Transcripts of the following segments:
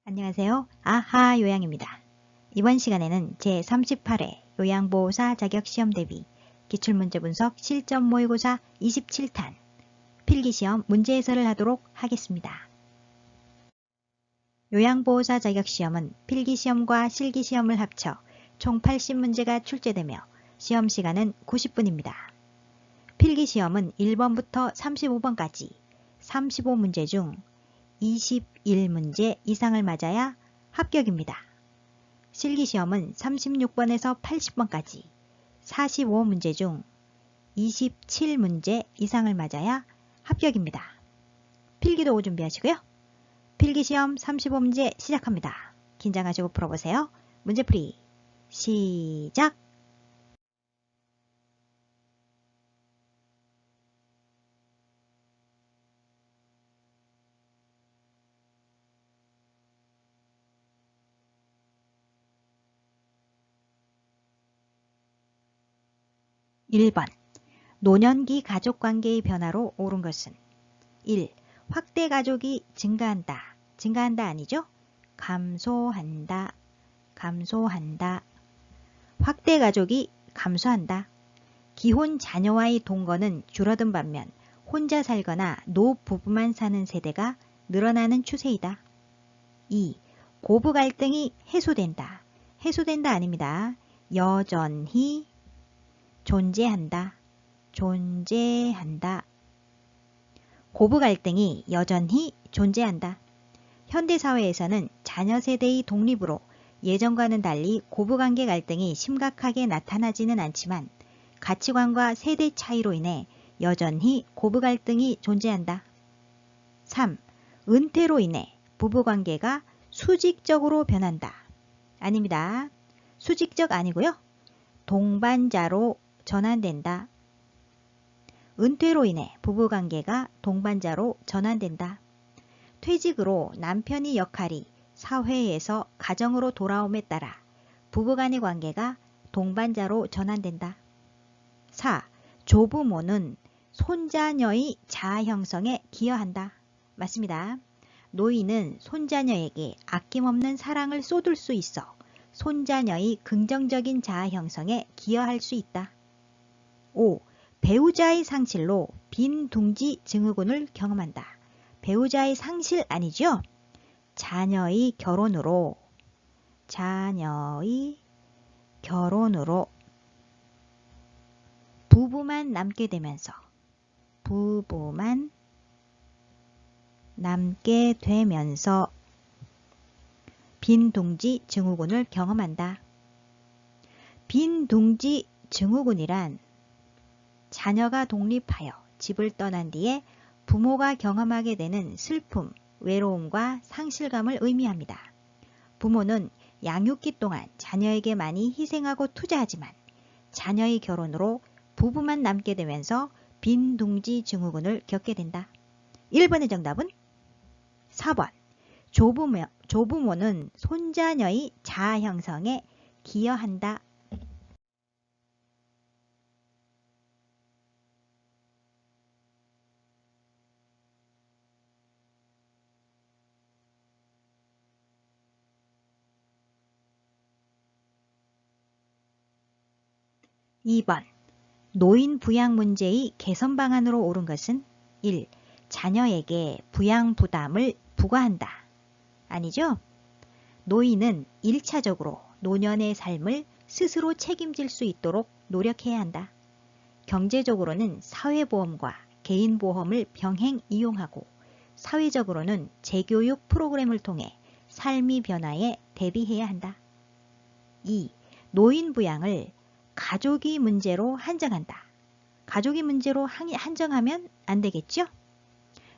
안녕하세요. 아하 요양입니다. 이번 시간에는 제38회 요양보호사 자격시험 대비 기출문제 분석 실전 모의고사 27탄 필기시험 문제 해설을 하도록 하겠습니다. 요양보호사 자격시험은 필기시험과 실기시험을 합쳐 총 80문제가 출제되며 시험시간은 90분입니다. 필기시험은 1번부터 35번까지 35문제 중 21문제 이상을 맞아야 합격입니다. 실기시험은 36번에서 80번까지 45문제 중 27문제 이상을 맞아야 합격입니다. 필기도 준비하시고요. 필기시험 35문제 시작합니다. 긴장하시고 풀어보세요. 문제풀이 시작! 1번 노년기 가족관계의 변화로 옳은 것은 1. 확대 가족이 증가한다. 증가한다 아니죠? 감소한다. 감소한다. 확대 가족이 감소한다. 기혼 자녀와의 동거는 줄어든 반면 혼자 살거나 노부부만 사는 세대가 늘어나는 추세이다. 2. 고부 갈등이 해소된다. 해소된다 아닙니다. 여전히 존재한다. 존재한다. 고부 갈등이 여전히 존재한다. 현대사회에서는 자녀 세대의 독립으로 예전과는 달리 고부관계 갈등이 심각하게 나타나지는 않지만 가치관과 세대 차이로 인해 여전히 고부 갈등이 존재한다. 3. 은퇴로 인해 부부관계가 수직적으로 변한다. 아닙니다. 수직적 아니고요. 동반자로 전환된다. 은퇴로 인해 부부관계가 동반자로 전환된다. 퇴직으로 남편의 역할이 사회에서 가정으로 돌아옴에 따라 부부간의 관계가 동반자로 전환된다. 4. 조부모는 손자녀의 자아 형성에 기여한다. 맞습니다. 노인은 손자녀에게 아낌없는 사랑을 쏟을 수 있어 손자녀의 긍정적인 자아 형성에 기여할 수 있다. 5. 배우자의 상실로 빈둥지 증후군을 경험한다. 배우자의 상실 아니죠? 자녀의 결혼으로 부부만 남게 되면서 빈둥지 증후군을 경험한다. 빈둥지 증후군이란 자녀가 독립하여 집을 떠난 뒤에 부모가 경험하게 되는 슬픔, 외로움과 상실감을 의미합니다. 부모는 양육기 동안 자녀에게 많이 희생하고 투자하지만 자녀의 결혼으로 부부만 남게 되면서 빈둥지 증후군을 겪게 된다. 1번의 정답은 4번. 조부모는 손자녀의 자아 형성에 기여한다. 2번. 노인 부양 문제의 개선 방안으로 옳은 것은 1. 자녀에게 부양 부담을 부과한다. 아니죠? 노인은 1차적으로 노년의 삶을 스스로 책임질 수 있도록 노력해야 한다. 경제적으로는 사회보험과 개인보험을 병행 이용하고 사회적으로는 재교육 프로그램을 통해 삶의 변화에 대비해야 한다. 2. 노인 부양을 가족이 문제로 한정한다. 가족이 문제로 한정하면 안 되겠죠?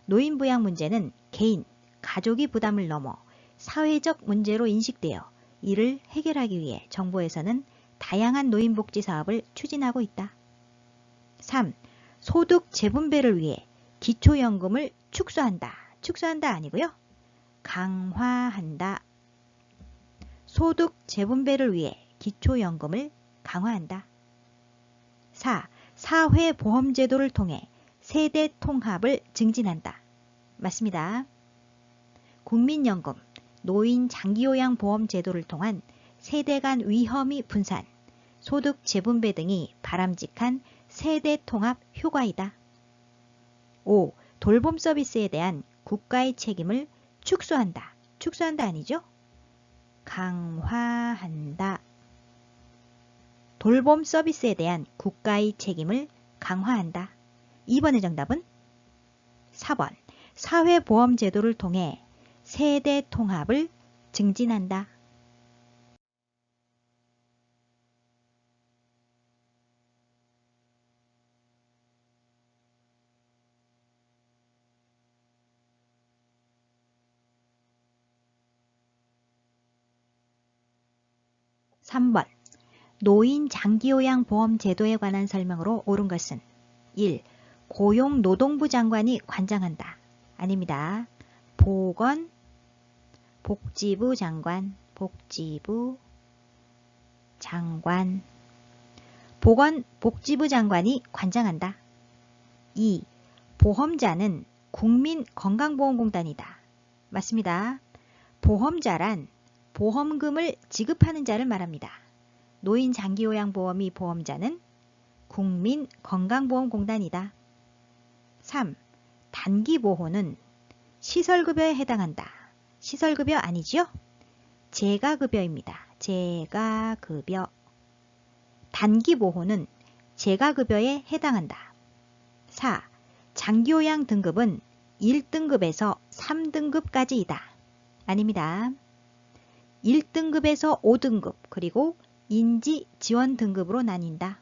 노인 부양 문제는 개인, 가족이 부담을 넘어 사회적 문제로 인식되어 이를 해결하기 위해 정부에서는 다양한 노인복지 사업을 추진하고 있다. 3. 소득 재분배를 위해 기초연금을 축소한다. 축소한다 아니고요. 강화한다. 소득 재분배를 위해 기초연금을 강화한다. 4. 사회보험제도를 통해 세대 통합을 증진한다. 맞습니다. 국민연금, 노인 장기요양보험 제도를 통한 세대 간 위험이 분산, 소득 재분배 등이 바람직한 세대 통합 효과이다. 5. 돌봄 서비스에 대한 국가의 책임을 축소한다. 축소한다 아니죠? 강화한다. 돌봄 서비스에 대한 국가의 책임을 강화한다. 2번의 정답은 4번. 사회보험 제도를 통해 세대 통합을 증진한다. (3번) 노인 장기요양보험 제도에 관한 설명으로 옳은 것은 1. 고용노동부 장관이 관장한다. 아닙니다. 복지부 장관, 복지부 장관이 관장한다. 2. 보험자는 국민건강보험공단이다. 맞습니다. 보험자란 보험금을 지급하는 자를 말합니다. 노인 장기요양보험의 보험자는 국민건강보험공단이다. 3. 단기보호는 시설급여에 해당한다. 시설급여 아니지요? 재가급여입니다. 재가급여. 단기보호는 재가급여에 해당한다. 4. 장기요양 등급은 1등급에서 3등급까지이다. 아닙니다. 1등급에서 5등급 그리고 인지지원 등급으로 나뉜다.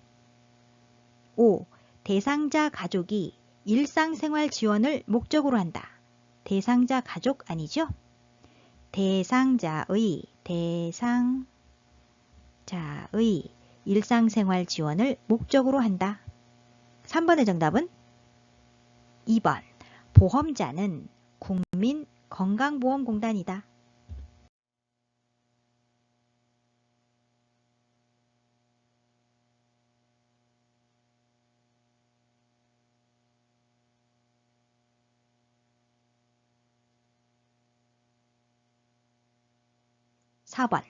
5. 대상자 가족이 일상생활 지원을 목적으로 한다. 대상자 가족 아니죠? 대상자의 일상생활 지원을 목적으로 한다. 3번의 정답은 2번. 보험자는 국민건강보험공단이다. 4번.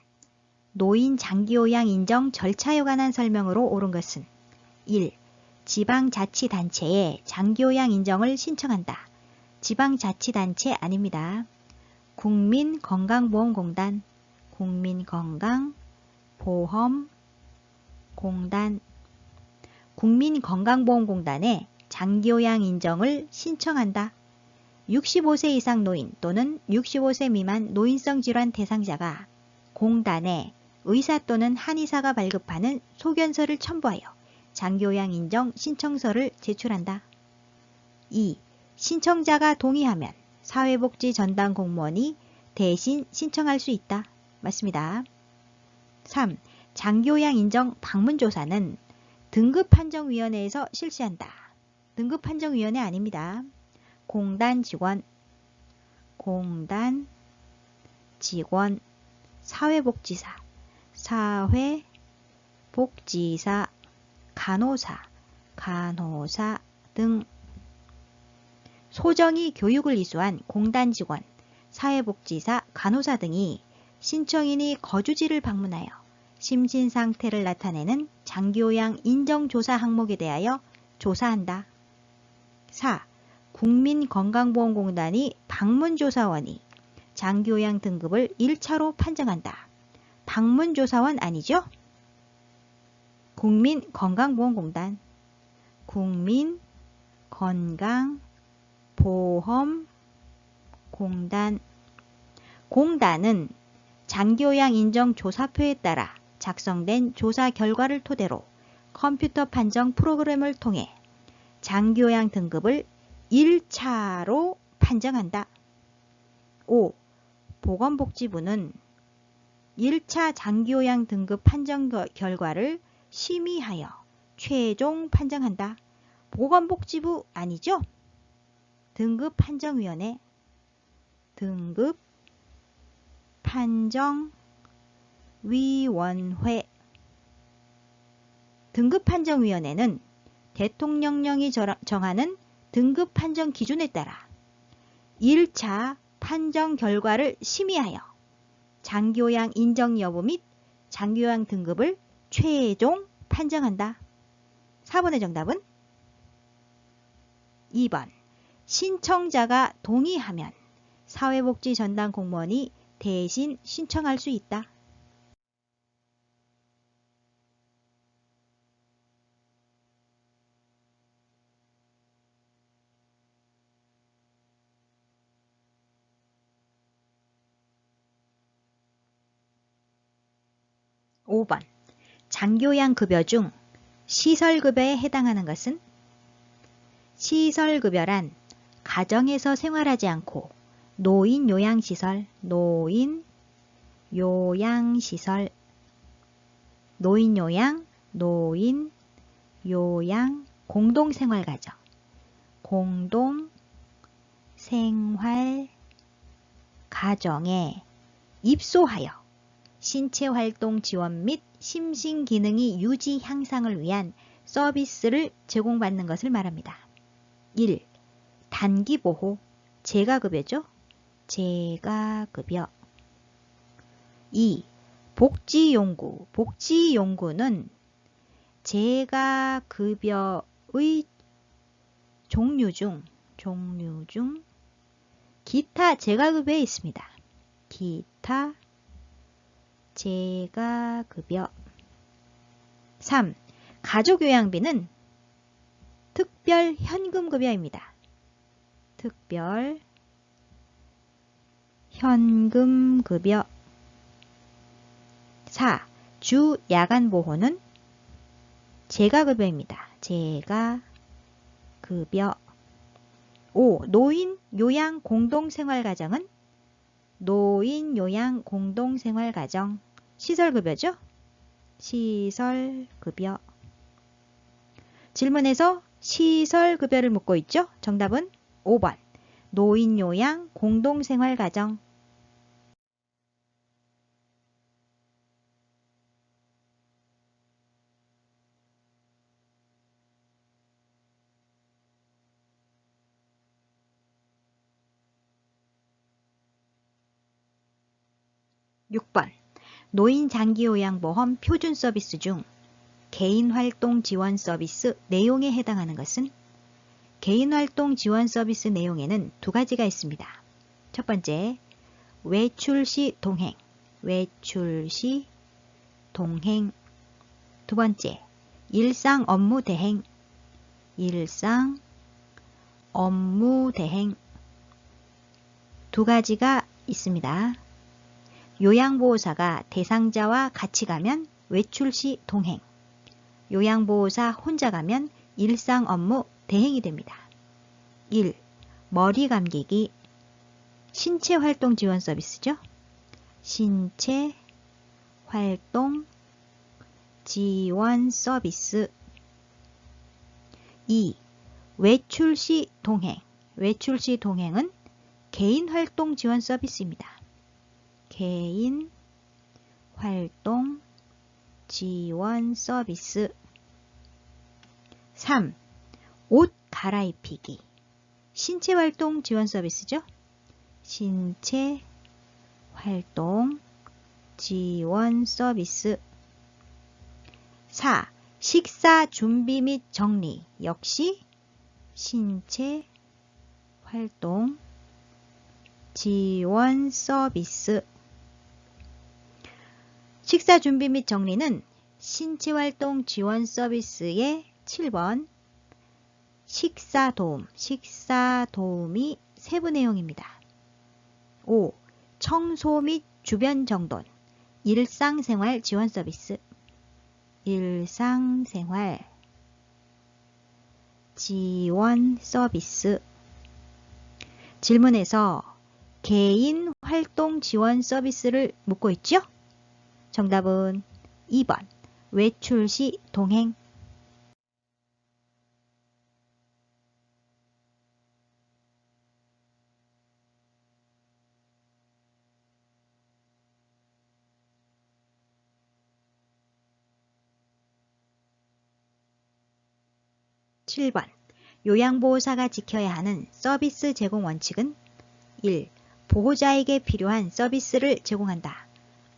노인 장기요양 인정 절차에 관한 설명으로 옳은 것은 1. 지방자치단체에 장기요양 인정을 신청한다. 지방자치단체 아닙니다. 국민건강보험공단, 국민건강보험공단에 장기요양 인정을 신청한다. 65세 이상 노인 또는 65세 미만 노인성 질환 대상자가 공단에 의사 또는 한의사가 발급하는 소견서를 첨부하여 장기요양 인정 신청서를 제출한다. 2. 신청자가 동의하면 사회복지 전담 공무원이 대신 신청할 수 있다. 맞습니다. 3. 장기요양 인정 방문조사는 등급판정위원회에서 실시한다. 등급판정위원회 아닙니다. 공단 직원, 사회복지사, 간호사 등 소정의 교육을 이수한 공단 직원, 사회복지사, 간호사 등이 신청인이 거주지를 방문하여 심신상태를 나타내는 장기요양 인정조사 항목에 대하여 조사한다. 4. 국민건강보험공단이 방문조사원이 장기요양 등급을 1차로 판정한다. 방문조사원 아니죠? 국민건강보험공단, 국민건강보험공단. 공단은 장기요양 인정 조사표에 따라 작성된 조사 결과를 토대로 컴퓨터 판정 프로그램을 통해 장기요양 등급을 1차로 판정한다. 5. 보건복지부는 1차 장기요양 등급 판정 결과를 심의하여 최종 판정한다. 보건복지부 아니죠? 등급판정위원회, 등급판정위원회는 대통령령이 정하는 등급판정 기준에 따라 1차 판정 결과를 심의하여 장기요양 인정 여부 및 장기요양 등급을 최종 판정한다. 4번의 정답은 2번. 신청자가 동의하면 사회복지 전담 공무원이 대신 신청할 수 있다. 5번. 장기요양 급여 중 시설급여에 해당하는 것은? 시설급여란 가정에서 생활하지 않고 노인요양시설, 노인요양, 공동생활가정, 공동생활가정에 입소하여 신체활동 지원 및 심신기능이 유지 향상을 위한 서비스를 제공받는 것을 말합니다. 1. 단기보호, 재가급여죠. 재가급여. 2. 복지용구, 복지용구는 재가급여의 종류 중 기타 재가급여에 있습니다. 기타 재가급여. 3. 가족요양비는 특별 현금급여입니다. 특별 현금급여. 4. 주 야간보호는 재가급여입니다. 재가급여. 5. 노인 요양 공동생활가정은 노인 요양 공동생활가정 시설급여죠? 시설급여. 질문에서 시설급여를 묻고 있죠? 정답은 5번. 노인 요양 공동생활가정. 6번. 노인 장기요양보험 표준 서비스 중 개인활동 지원 서비스 내용에 해당하는 것은? 개인활동 지원 서비스 내용에는 두 가지가 있습니다. 첫 번째, 외출시 동행, 두 번째, 일상 업무 대행, 두 가지가 있습니다. 요양보호사가 대상자와 같이 가면 외출시 동행, 요양보호사 혼자 가면 일상 업무 대행이 됩니다. 1. 머리 감기기, 신체활동 지원 서비스죠. 신체활동 지원 서비스. 2. 외출시 동행, 외출시 동행은 개인활동 지원 서비스입니다. 개인활동 지원 서비스. 3. 옷 갈아입히기, 신체활동 지원 서비스죠. 신체활동 지원 서비스. 4. 식사 준비 및 정리, 역시 신체활동 지원 서비스. 식사 준비 및 정리는 신체활동 지원 서비스의 7번 식사도움이 세부 내용입니다. 5. 청소 및 주변 정돈, 일상생활 지원 서비스, 일상생활 지원 서비스. 질문에서 개인 활동 지원 서비스를 묻고 있죠? 정답은 2번 외출시 동행. 7번. 요양보호사가 지켜야 하는 서비스 제공 원칙은? 1. 보호자에게 필요한 서비스를 제공한다.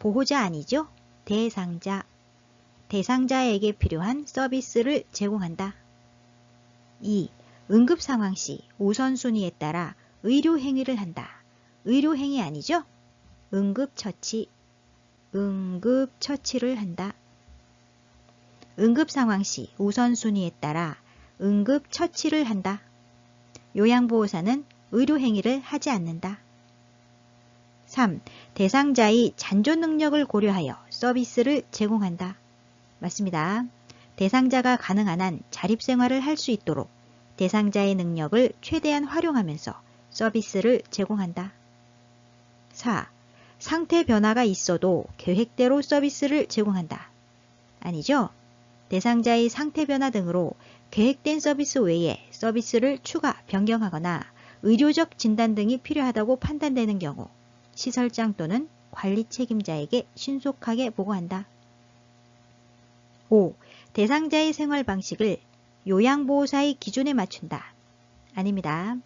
보호자 아니죠? 대상자. 대상자에게 필요한 서비스를 제공한다. 2. 응급 상황 시 우선순위에 따라 의료 행위를 한다. 의료 행위 아니죠? 응급처치. 응급처치를 한다. 응급 상황 시 우선순위에 따라 응급처치를 한다. 요양보호사는 의료 행위를 하지 않는다. 3. 대상자의 잔존 능력을 고려하여 서비스를 제공한다. 맞습니다. 대상자가 가능한 한 자립생활을 할 수 있도록 대상자의 능력을 최대한 활용하면서 서비스를 제공한다. 4. 상태 변화가 있어도 계획대로 서비스를 제공한다. 아니죠? 대상자의 상태 변화 등으로 계획된 서비스 외에 서비스를 추가, 변경하거나 의료적 진단 등이 필요하다고 판단되는 경우 시설장 또는 관리 책임자에게 신속하게 보고한다. 5. 대상자의 생활 방식을 요양보호사의 기준에 맞춘다. 아닙니다.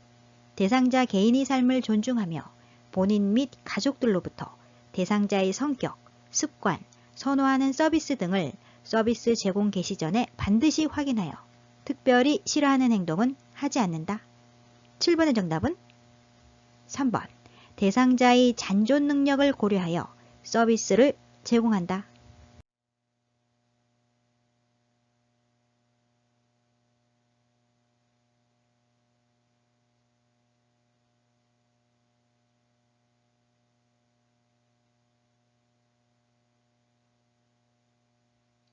대상자 개인의 삶을 존중하며 본인 및 가족들로부터 대상자의 성격, 습관, 선호하는 서비스 등을 서비스 제공 개시 전에 반드시 확인하여 특별히 싫어하는 행동은 하지 않는다. 7번의 정답은 3번. 대상자의 잔존 능력을 고려하여 서비스를 제공한다.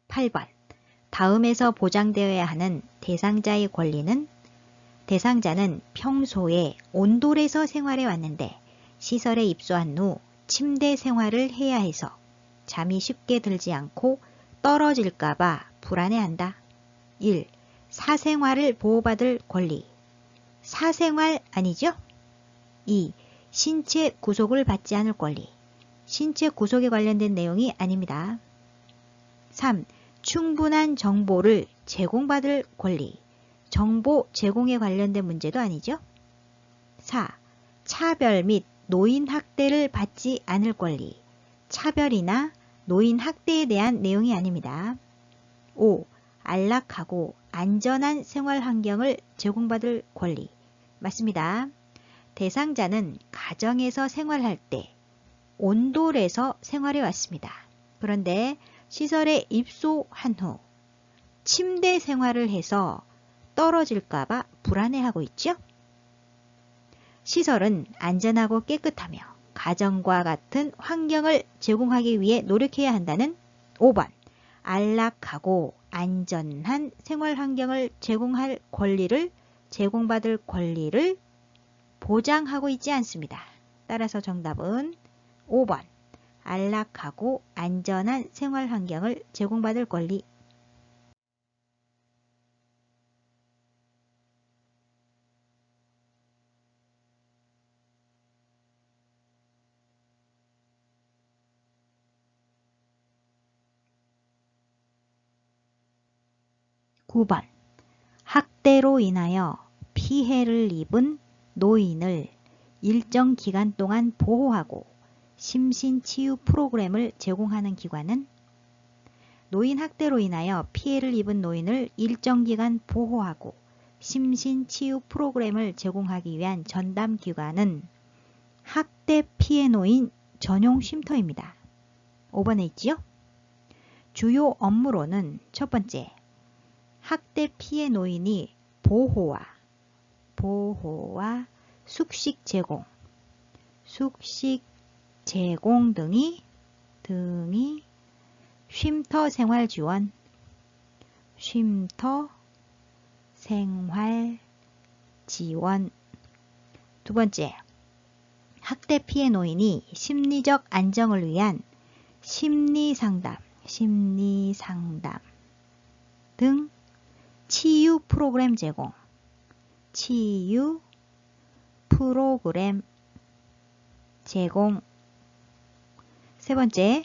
8번. 다음에서 보장되어야 하는 대상자의 권리는 대상자는 평소에 온돌에서 생활해 왔는데 시설에 입소한 후 침대 생활을 해야 해서 잠이 쉽게 들지 않고 떨어질까봐 불안해한다. 1. 사생활을 보호받을 권리. 사생활 아니죠? 2. 신체 구속을 받지 않을 권리. 신체 구속에 관련된 내용이 아닙니다. 3. 충분한 정보를 제공받을 권리. 정보 제공에 관련된 문제도 아니죠? 4. 차별 및 노인 학대를 받지 않을 권리. 차별이나 노인 학대에 대한 내용이 아닙니다. 5. 안락하고 안전한 생활 환경을 제공받을 권리. 맞습니다. 대상자는 가정에서 생활할 때 온돌에서 생활해 왔습니다. 그런데 시설에 입소한 후 침대 생활을 해서 떨어질까봐 불안해하고 있죠? 시설은 안전하고 깨끗하며 가정과 같은 환경을 제공하기 위해 노력해야 한다는 5번. 안락하고 안전한 생활 환경을 제공할 권리를 제공받을 권리를 보장하고 있지 않습니다. 따라서 정답은 5번. 안락하고 안전한 생활 환경을 제공받을 권리. 9번. 학대로 인하여 피해를 입은 노인을 일정 기간 동안 보호하고 심신치유 프로그램을 제공하는 기관은 노인 학대로 인하여 피해를 입은 노인을 일정 기간 보호하고 심신치유 프로그램을 제공하기 위한 전담기관은 학대 피해 노인 전용 쉼터입니다. 5번에 있지요? 주요 업무로는 첫 번째, 학대 피해 노인이 보호와 숙식 제공 등이 쉼터 생활 지원, 두 번째, 학대 피해 노인이 심리적 안정을 위한 심리상담 등 치유 프로그램 제공. 세 번째,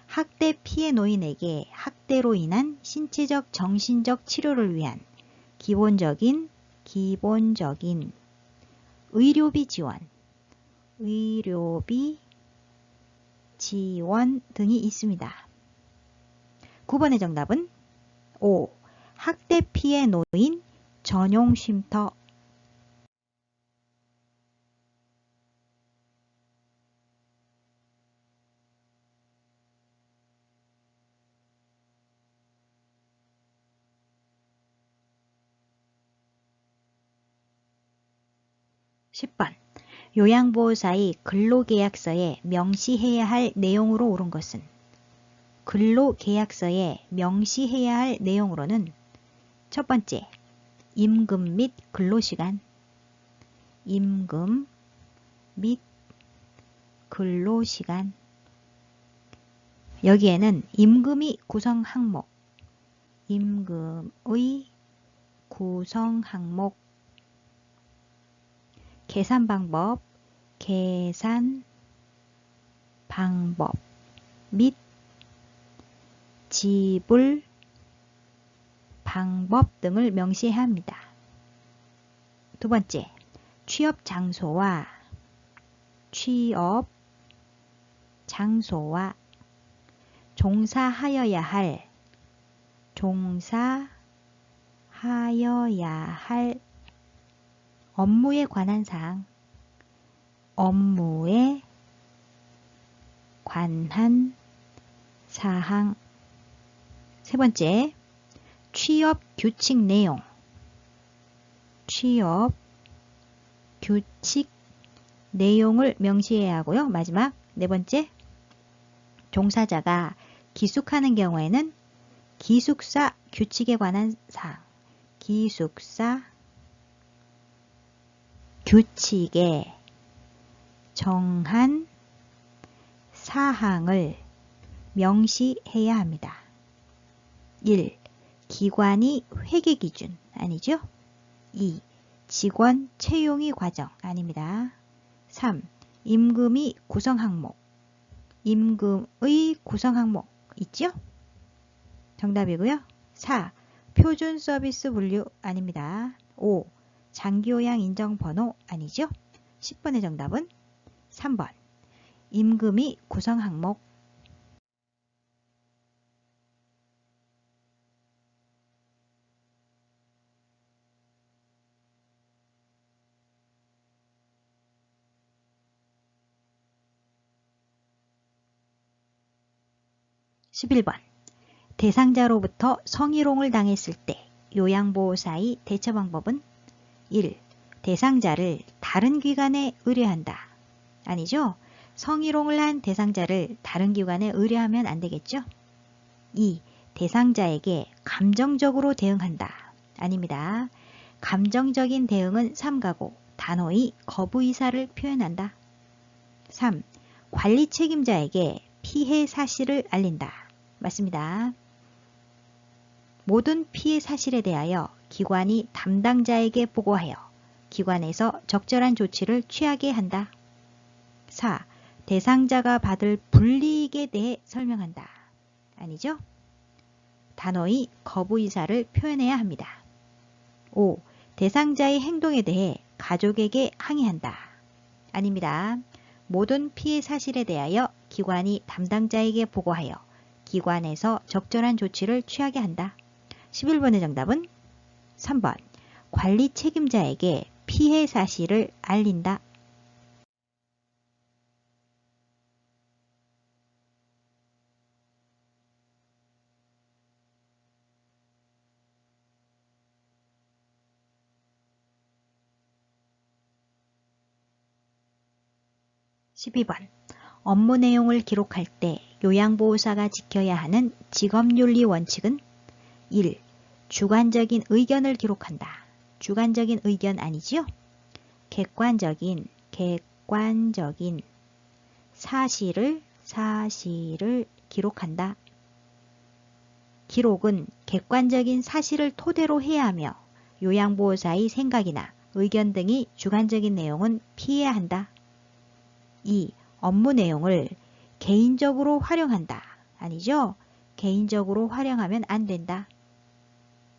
학대 피해 노인에게 학대로 인한 신체적, 정신적 치료를 위한 기본적인 의료비 지원, 지원 등이 있습니다. 9번의 정답은 5. 학대 피해 노인 전용 쉼터. 10번. 요양보호사의 근로계약서에 명시해야 할 내용으로 옳은 것은? 근로계약서에 명시해야 할 내용으로는 첫 번째, 임금 및 근로시간. 임금 및 근로시간. 여기에는 임금이 구성 항목, 임금의 구성 항목, 계산 방법, 계산 방법 및 지불 방법 등을 명시해야 합니다. 두 번째, 취업 장소와 종사하여야 할 업무에 관한 사항, 세 번째, 취업 규칙 내용을 명시해야 하고요. 마지막 네 번째, 종사자가 기숙하는 경우에는 기숙사 규칙에 관한 사항, 기숙사 규칙에 정한 사항을 명시해야 합니다. 1. 기관이 회계 기준 아니죠? 2. 직원 채용이 과정 아닙니다. 3. 임금의 구성 항목 있죠? 정답이고요. 4. 표준 서비스 분류 아닙니다. 5. 장기요양 인정 번호 아니죠? 10번의 정답은 3번. 임금의 구성 항목. (11번) 대상자로부터 성희롱을 당했을 때 요양보호사의 대처 방법은? 1. 대상자를 다른 기관에 의뢰한다. 아니죠? 성희롱을 한 대상자를 다른 기관에 의뢰하면 안 되겠죠? 2. 대상자에게 감정적으로 대응한다. 아닙니다. 감정적인 대응은 삼가고 단호히 거부 의사를 표현한다. 3. 관리 책임자에게 피해 사실을 알린다. 맞습니다. 모든 피해 사실에 대하여 기관이 담당자에게 보고하여 기관에서 적절한 조치를 취하게 한다. 4. 대상자가 받을 불이익에 대해 설명한다. 아니죠? 단호히 거부 의사를 표현해야 합니다. 5. 대상자의 행동에 대해 가족에게 항의한다. 아닙니다. 모든 피해 사실에 대하여 기관이 담당자에게 보고하여 기관에서 적절한 조치를 취하게 한다. 11번의 정답은 3번. 관리 책임자에게 피해 사실을 알린다. (12번) 업무 내용을 기록할 때 요양보호사가 지켜야 하는 직업윤리 원칙은? 1. 주관적인 의견을 기록한다. 주관적인 의견 아니지요? 객관적인 사실을 기록한다. 기록은 객관적인 사실을 토대로 해야 하며 요양보호사의 생각이나 의견 등이 주관적인 내용은 피해야 한다. 2. 업무 내용을 개인적으로 활용한다. 아니죠? 개인적으로 활용하면 안 된다.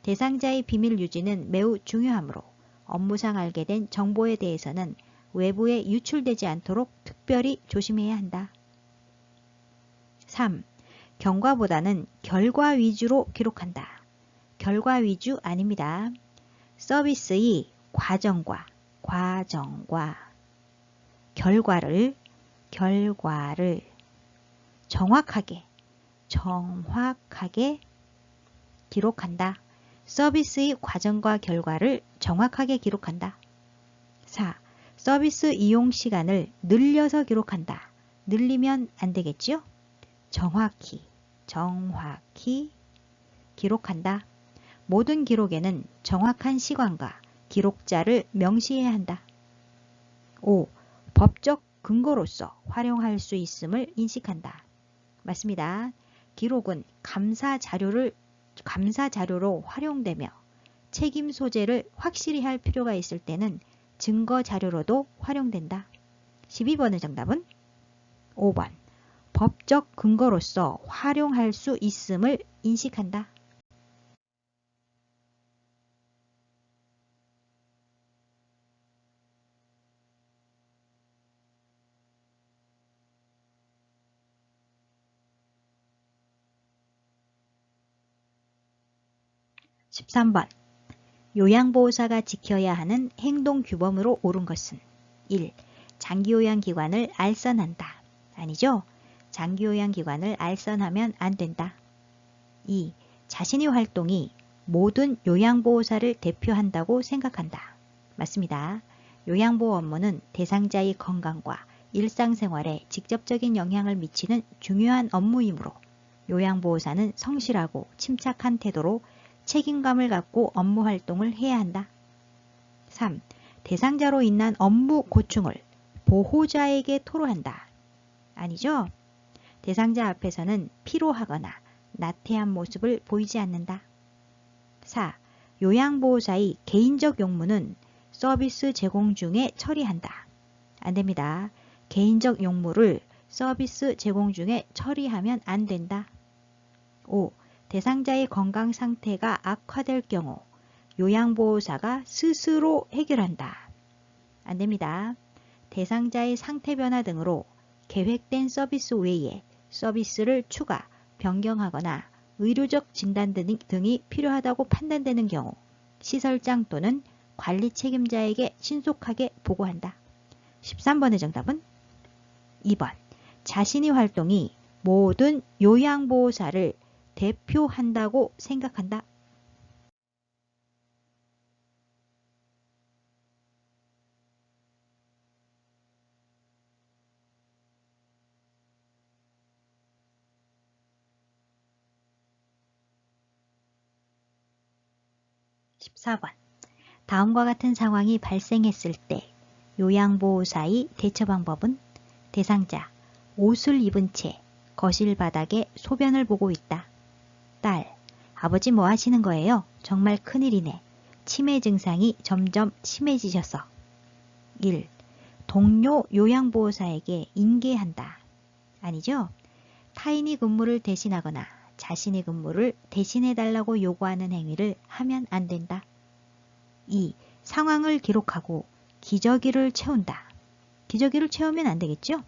대상자의 비밀 유지는 매우 중요하므로 업무상 알게 된 정보에 대해서는 외부에 유출되지 않도록 특별히 조심해야 한다. 3. 경과보다는 결과 위주로 기록한다. 결과 위주 아닙니다. 서비스의 과정과 결과를 정확하게 기록한다. 서비스의 과정과 결과를 정확하게 기록한다. 4. 서비스 이용 시간을 늘려서 기록한다. 늘리면 안 되겠죠? 정확히 기록한다. 모든 기록에는 정확한 시간과 기록자를 명시해야 한다. 5. 법적 근거로서 활용할 수 있음을 인식한다. 맞습니다. 기록은 감사 자료로 활용되며 책임 소재를 확실히 할 필요가 있을 때는 증거 자료로도 활용된다. 12번의 정답은 5번. 법적 근거로서 활용할 수 있음을 인식한다. 13번. 요양보호사가 지켜야 하는 행동규범으로 옳은 것은 1. 장기요양기관을 알선한다. 아니죠? 장기요양기관을 알선하면 안 된다. 2. 자신의 활동이 모든 요양보호사를 대표한다고 생각한다. 맞습니다. 요양보호 업무는 대상자의 건강과 일상생활에 직접적인 영향을 미치는 중요한 업무이므로 요양보호사는 성실하고 침착한 태도로 책임감을 갖고 업무 활동을 해야 한다. 3. 대상자로 인한 업무 고충을 보호자에게 토로한다. 아니죠? 대상자 앞에서는 피로하거나 나태한 모습을 보이지 않는다. 4. 요양보호사의 개인적 용무는 서비스 제공 중에 처리한다. 안 됩니다. 개인적 용무를 서비스 제공 중에 처리하면 안 된다. 5. 대상자의 건강 상태가 악화될 경우 요양보호사가 스스로 해결한다. 안 됩니다. 대상자의 상태 변화 등으로 계획된 서비스 외에 서비스를 추가, 변경하거나 의료적 진단 등이 필요하다고 판단되는 경우 시설장 또는 관리 책임자에게 신속하게 보고한다. 13번의 정답은 2번. 자신의 활동이 모든 요양보호사를 대표한다고 생각한다. 14번. 다음과 같은 상황이 발생했을 때 요양보호사의 대처 방법은 대상자, 옷을 입은 채 거실 바닥에 소변을 보고 있다. 딸, 아버지 뭐 하시는 거예요? 정말 큰일이네. 치매 증상이 점점 심해지셔서. 1. 동료 요양보호사에게 인계한다. 아니죠? 타인이 근무를 대신하거나 자신의 근무를 대신해달라고 요구하는 행위를 하면 안 된다. 2. 상황을 기록하고 기저귀를 채운다. 기저귀를 채우면 안 되겠죠?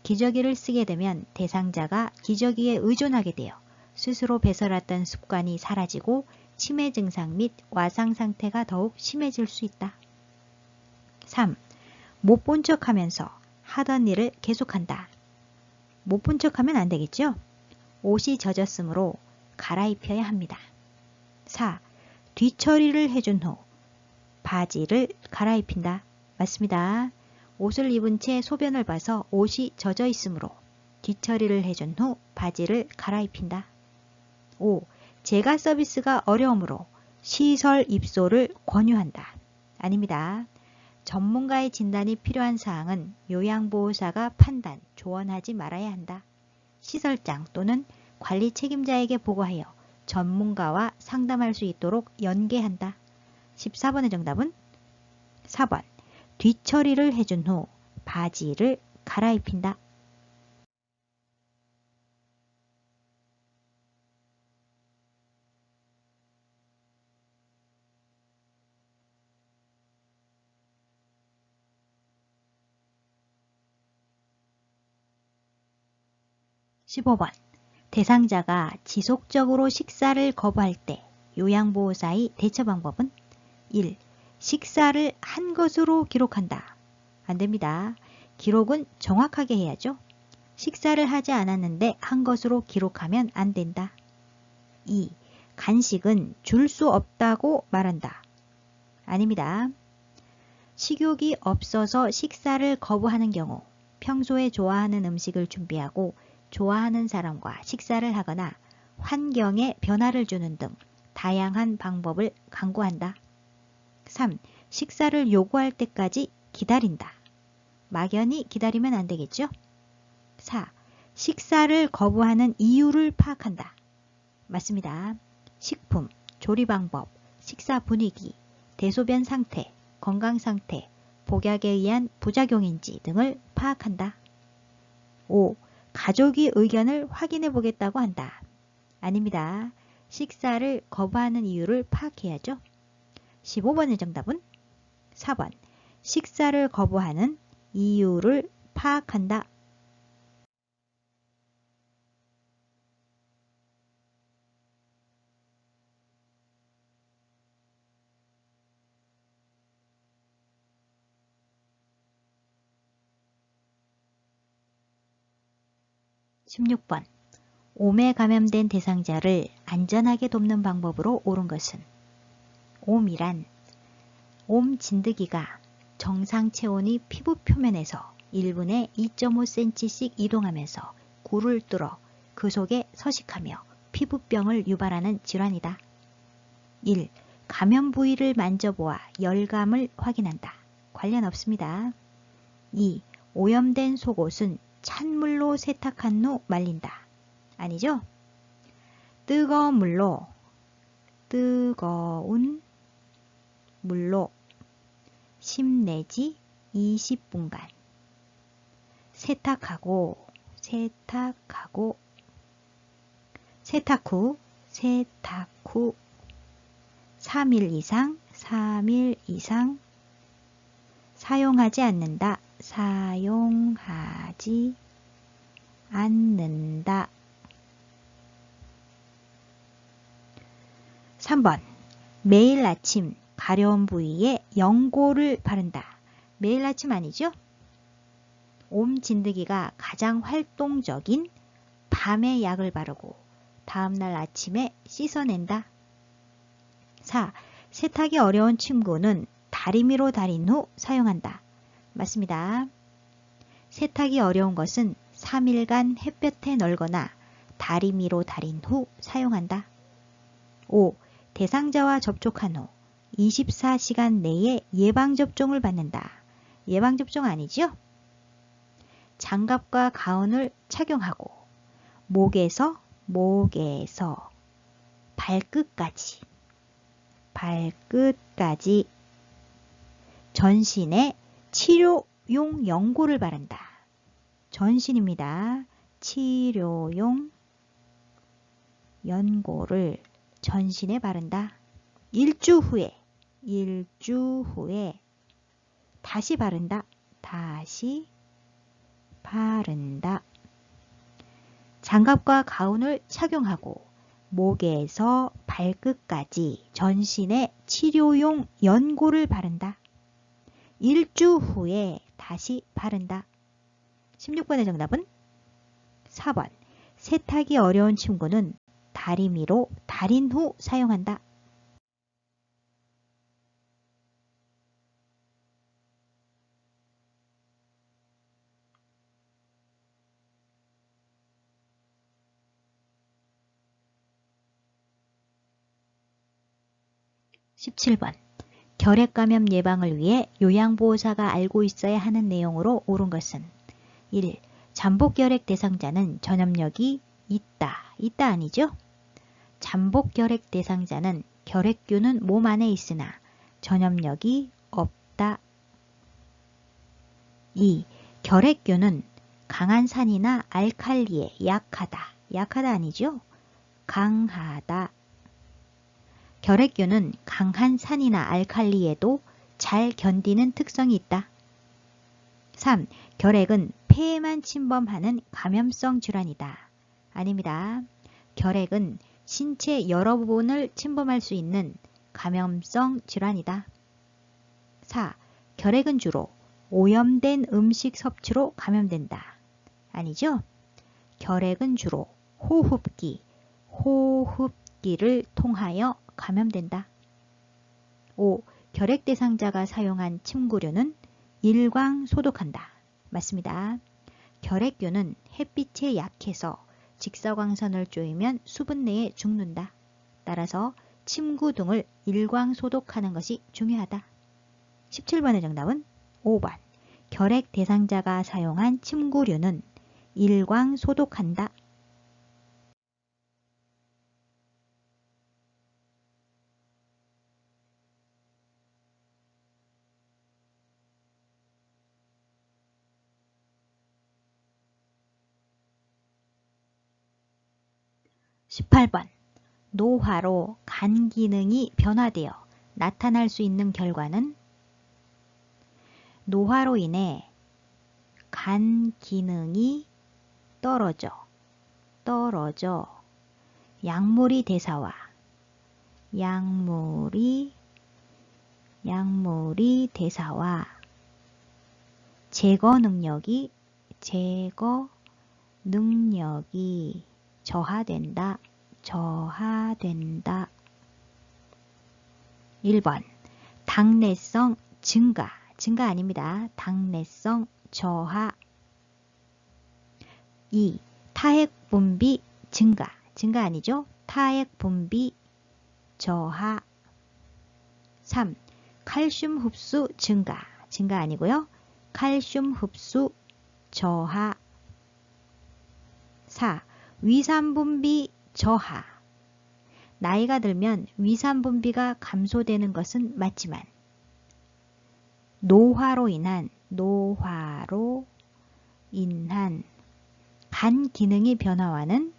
기저귀를 쓰게 되면 대상자가 기저귀에 의존하게 되어 스스로 배설했던 습관이 사라지고 치매 증상 및 와상 상태가 더욱 심해질 수 있다. 3. 못 본 척하면서 하던 일을 계속한다. 못 본 척하면 안 되겠죠? 옷이 젖었으므로 갈아입혀야 합니다. 4. 뒤처리를 해준 후 바지를 갈아입힌다. 맞습니다. 옷을 입은 채 소변을 봐서 옷이 젖어 있으므로 뒤처리를 해준 후 바지를 갈아입힌다. 5. 재가 서비스가 어려우므로 시설 입소를 권유한다. 아닙니다. 전문가의 진단이 필요한 사항은 요양보호사가 판단, 조언하지 말아야 한다. 시설장 또는 관리 책임자에게 보고하여 전문가와 상담할 수 있도록 연계한다. 14번의 정답은 4번. 뒤처리를 해준 후 바지를 갈아입힌다. 15번. 대상자가 지속적으로 식사를 거부할 때 요양보호사의 대처 방법은 1. 식사를 한 것으로 기록한다. 안 됩니다. 기록은 정확하게 해야죠. 식사를 하지 않았는데 한 것으로 기록하면 안 된다. 2. 간식은 줄 수 없다고 말한다. 아닙니다. 식욕이 없어서 식사를 거부하는 경우 평소에 좋아하는 음식을 준비하고 좋아하는 사람과 식사를 하거나 환경에 변화를 주는 등 다양한 방법을 강구한다. 3. 식사를 요구할 때까지 기다린다. 막연히 기다리면 안 되겠죠? 4. 식사를 거부하는 이유를 파악한다. 맞습니다. 식품, 조리 방법, 식사 분위기, 대소변 상태, 건강 상태, 복약에 의한 부작용인지 등을 파악한다. 5. 가족의 의견을 확인해 보겠다고 한다. 아닙니다. 식사를 거부하는 이유를 파악해야죠. 15번의 정답은 4번. 식사를 거부하는 이유를 파악한다. 16번. 옴에 감염된 대상자를 안전하게 돕는 방법으로 옳은 것은 옴이란 옴 진드기가 정상 체온이 피부 표면에서 1분에 2.5cm씩 이동하면서 굴을 뚫어 그 속에 서식하며 피부병을 유발하는 질환이다. 1. 감염 부위를 만져보아 열감을 확인한다. 관련 없습니다. 2. 오염된 속옷은 찬물로 세탁한 후 말린다. 아니죠? 뜨거운 물로 10 내지 20분간 세탁하고 세탁 후 3일 이상 사용하지 않는다. 사용하지 않는다. 3번. 매일 아침 가려운 부위에 연고를 바른다. 매일 아침 아니죠? 옴 진드기가 가장 활동적인 밤에 약을 바르고 다음날 아침에 씻어낸다. 4. 세탁이 어려운 침구는 다리미로 다린 후 사용한다. 맞습니다. 세탁이 어려운 것은 3일간 햇볕에 널거나 다리미로 다린 후 사용한다. 5. 대상자와 접촉한 후 24시간 내에 예방접종을 받는다. 예방접종 아니죠? 장갑과 가운을 착용하고 목에서 발끝까지 전신에 치료용 연고를 바른다. 전신입니다. 치료용 연고를 전신에 바른다. 일주 후에 다시 바른다. 장갑과 가운을 착용하고 목에서 발끝까지 전신에 치료용 연고를 바른다. 일주 후에 다시 바른다. 16번의 정답은 4번. 세탁이 어려운 침구는 다리미로 다린 후 사용한다. 17번. 결핵 감염 예방을 위해 요양보호사가 알고 있어야 하는 내용으로 옳은 것은 1. 잠복결핵 대상자는 전염력이 있다 아니죠? 잠복결핵 대상자는 결핵균은 몸 안에 있으나 전염력이 없다. 2. 결핵균은 강한 산이나 알칼리에 약하다 아니죠? 강하다. 결핵균은 강한 산이나 알칼리에도 잘 견디는 특성이 있다. 3. 결핵은 폐에만 침범하는 감염성 질환이다. 아닙니다. 결핵은 신체 여러 부분을 침범할 수 있는 감염성 질환이다. 4. 결핵은 주로 오염된 음식 섭취로 감염된다. 아니죠? 결핵은 주로 호흡기를 통하여 감염된다. 5. 결핵 대상자가 사용한 침구류는 일광 소독한다. 맞습니다. 결핵균은 햇빛에 약해서 직사광선을 쬐으면 수분 내에 죽는다. 따라서 침구 등을 일광 소독하는 것이 중요하다. 17번의 정답은 5번. 결핵 대상자가 사용한 침구류는 일광 소독한다. 18번. 노화로 간 기능이 변화되어 나타날 수 있는 결과는 노화로 인해 간 기능이 떨어져 약물이 대사와 제거 능력이 저하된다. 1번. 당내성 증가 아닙니다. 당내성 저하. 2. 타액 분비 증가 아니죠? 타액 분비 저하. 3. 칼슘 흡수 증가 아니고요. 칼슘 흡수 저하. 4. 위산 분비 저하. 나이가 들면 위산 분비가 감소되는 것은 맞지만 노화로 인한 간 기능의 변화와는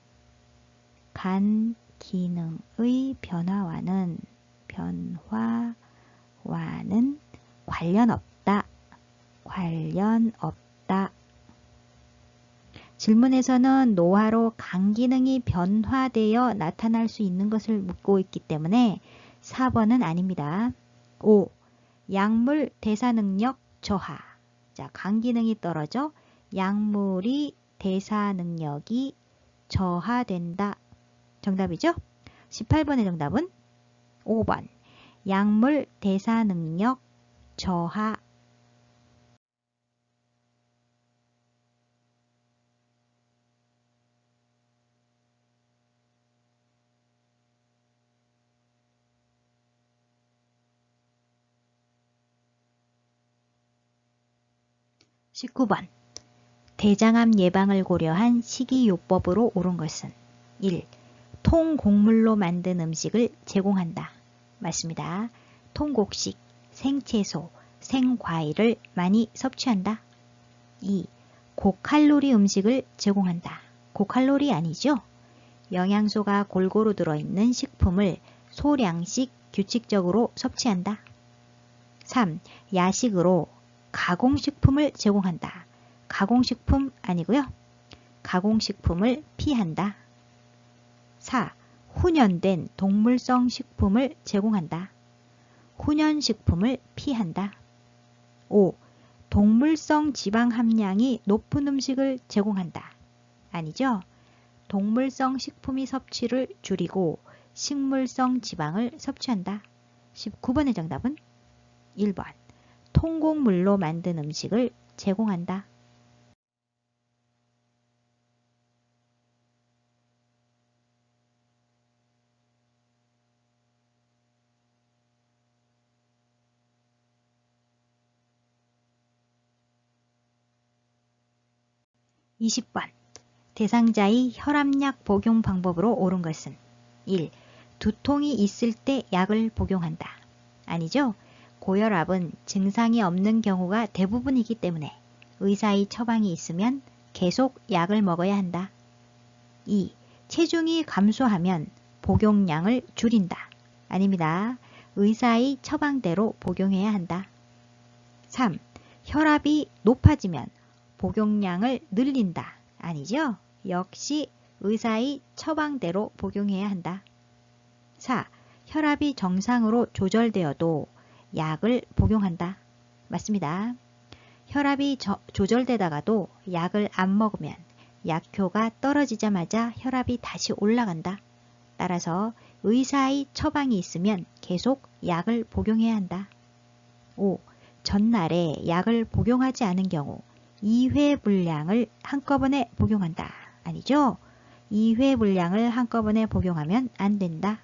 관련 없다. 질문에서는 노화로 간 기능이 변화되어 나타날 수 있는 것을 묻고 있기 때문에 4번은 아닙니다. 5. 약물 대사 능력 저하. 자, 간 기능이 떨어져 약물이 대사 능력이 저하된다. 정답이죠? 18번의 정답은 5번. 약물 대사 능력 저하. 19번. 대장암 예방을 고려한 식이요법으로 옳은 것은 1. 통곡물로 만든 음식을 제공한다. 맞습니다. 통곡식, 생채소, 생과일을 많이 섭취한다. 2. 고칼로리 음식을 제공한다. 고칼로리 아니죠? 영양소가 골고루 들어있는 식품을 소량씩 규칙적으로 섭취한다. 3. 야식으로 가공식품을 제공한다. 가공식품 아니고요. 가공식품을 피한다. 4. 훈연된 동물성 식품을 제공한다. 훈연식품을 피한다. 5. 동물성 지방 함량이 높은 음식을 제공한다. 아니죠? 동물성 식품의 섭취를 줄이고 식물성 지방을 섭취한다. 19번의 정답은 1번. 통곡물로 만든 음식을 제공한다. 20번. 대상자의 혈압약 복용 방법으로 옳은 것은 1. 두통이 있을 때 약을 복용한다. 아니죠? 고혈압은 증상이 없는 경우가 대부분이기 때문에 의사의 처방이 있으면 계속 약을 먹어야 한다. 2. 체중이 감소하면 복용량을 줄인다. 아닙니다. 의사의 처방대로 복용해야 한다. 3. 혈압이 높아지면 복용량을 늘린다. 아니죠? 역시 의사의 처방대로 복용해야 한다. 4. 혈압이 정상으로 조절되어도 약을 복용한다. 맞습니다. 혈압이 조절되다가도 약을 안 먹으면 약효가 떨어지자마자 혈압이 다시 올라간다. 따라서 의사의 처방이 있으면 계속 약을 복용해야 한다. 5. 전날에 약을 복용하지 않은 경우 2회 분량을 한꺼번에 복용한다. 아니죠? 2회 분량을 한꺼번에 복용하면 안 된다.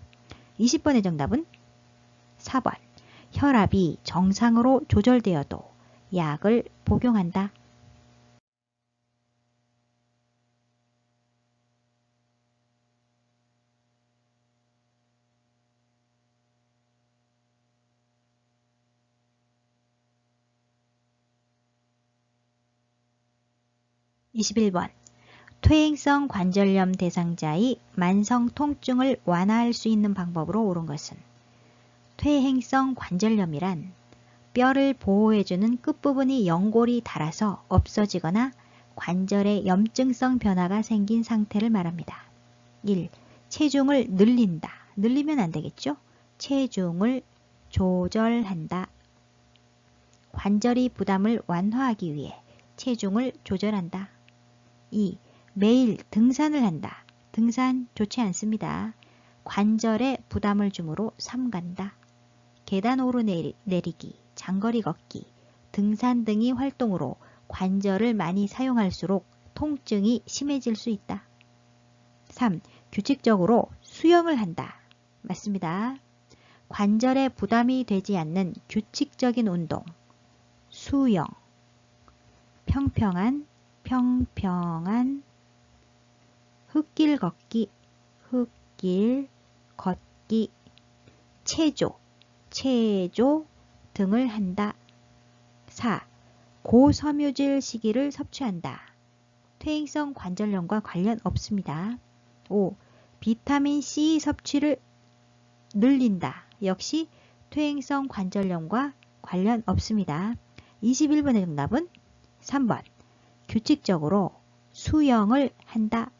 20번의 정답은 4번. 혈압이 정상으로 조절되어도 약을 복용한다. 21번. 퇴행성 관절염 대상자의 만성 통증을 완화할 수 있는 방법으로 옳은 것은 퇴행성 관절염이란 뼈를 보호해주는 끝부분이 연골이 닳아서 없어지거나 관절에 염증성 변화가 생긴 상태를 말합니다. 1. 체중을 늘린다. 늘리면 안 되겠죠? 체중을 조절한다. 관절의 부담을 완화하기 위해 체중을 조절한다. 2. 매일 등산을 한다. 등산 좋지 않습니다. 관절에 부담을 주므로 삼간다. 계단 오르내리기, 장거리 걷기, 등산 등의 활동으로 관절을 많이 사용할수록 통증이 심해질 수 있다. 3. 규칙적으로 수영을 한다. 맞습니다. 관절에 부담이 되지 않는 규칙적인 운동, 수영, 평평한 흙길 걷기, 체조 등을 한다. 4. 고섬유질 식이를 섭취한다. 퇴행성 관절염과 관련 없습니다. 5. 비타민C 섭취를 늘린다. 역시 퇴행성 관절염과 관련 없습니다. 21번의 정답은 3번. 규칙적으로 수영을 한다.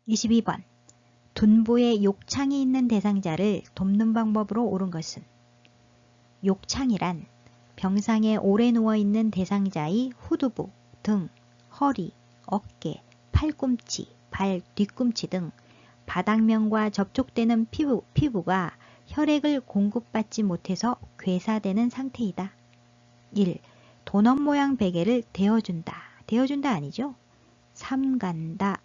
22번. 둔부에 욕창이 있는 대상자를 돕는 방법으로 옳은 것은 욕창이란 병상에 오래 누워있는 대상자의 후두부, 등, 허리, 어깨, 팔꿈치, 발 뒤꿈치 등 바닥면과 접촉되는 피부가 혈액을 공급받지 못해서 괴사되는 상태이다. 1. 도넛 모양 베개를 대어준다. 대어준다 아니죠? 삼간다.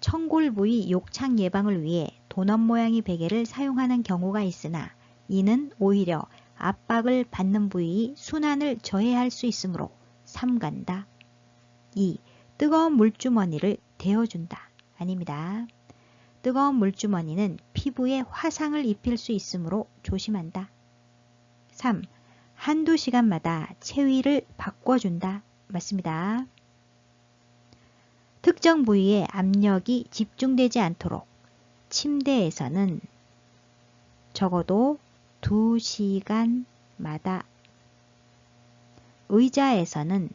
청골 부위 욕창 예방을 위해 도넛 모양의 베개를 사용하는 경우가 있으나 이는 오히려 압박을 받는 부위의 순환을 저해할 수 있으므로 삼간다. 2. 뜨거운 물주머니를 대어준다. 아닙니다. 뜨거운 물주머니는 피부에 화상을 입힐 수 있으므로 조심한다. 3. 한두 시간마다 체위를 바꿔준다. 맞습니다. 특정 부위에 압력이 집중되지 않도록 침대에서는 적어도 2시간마다, 의자에서는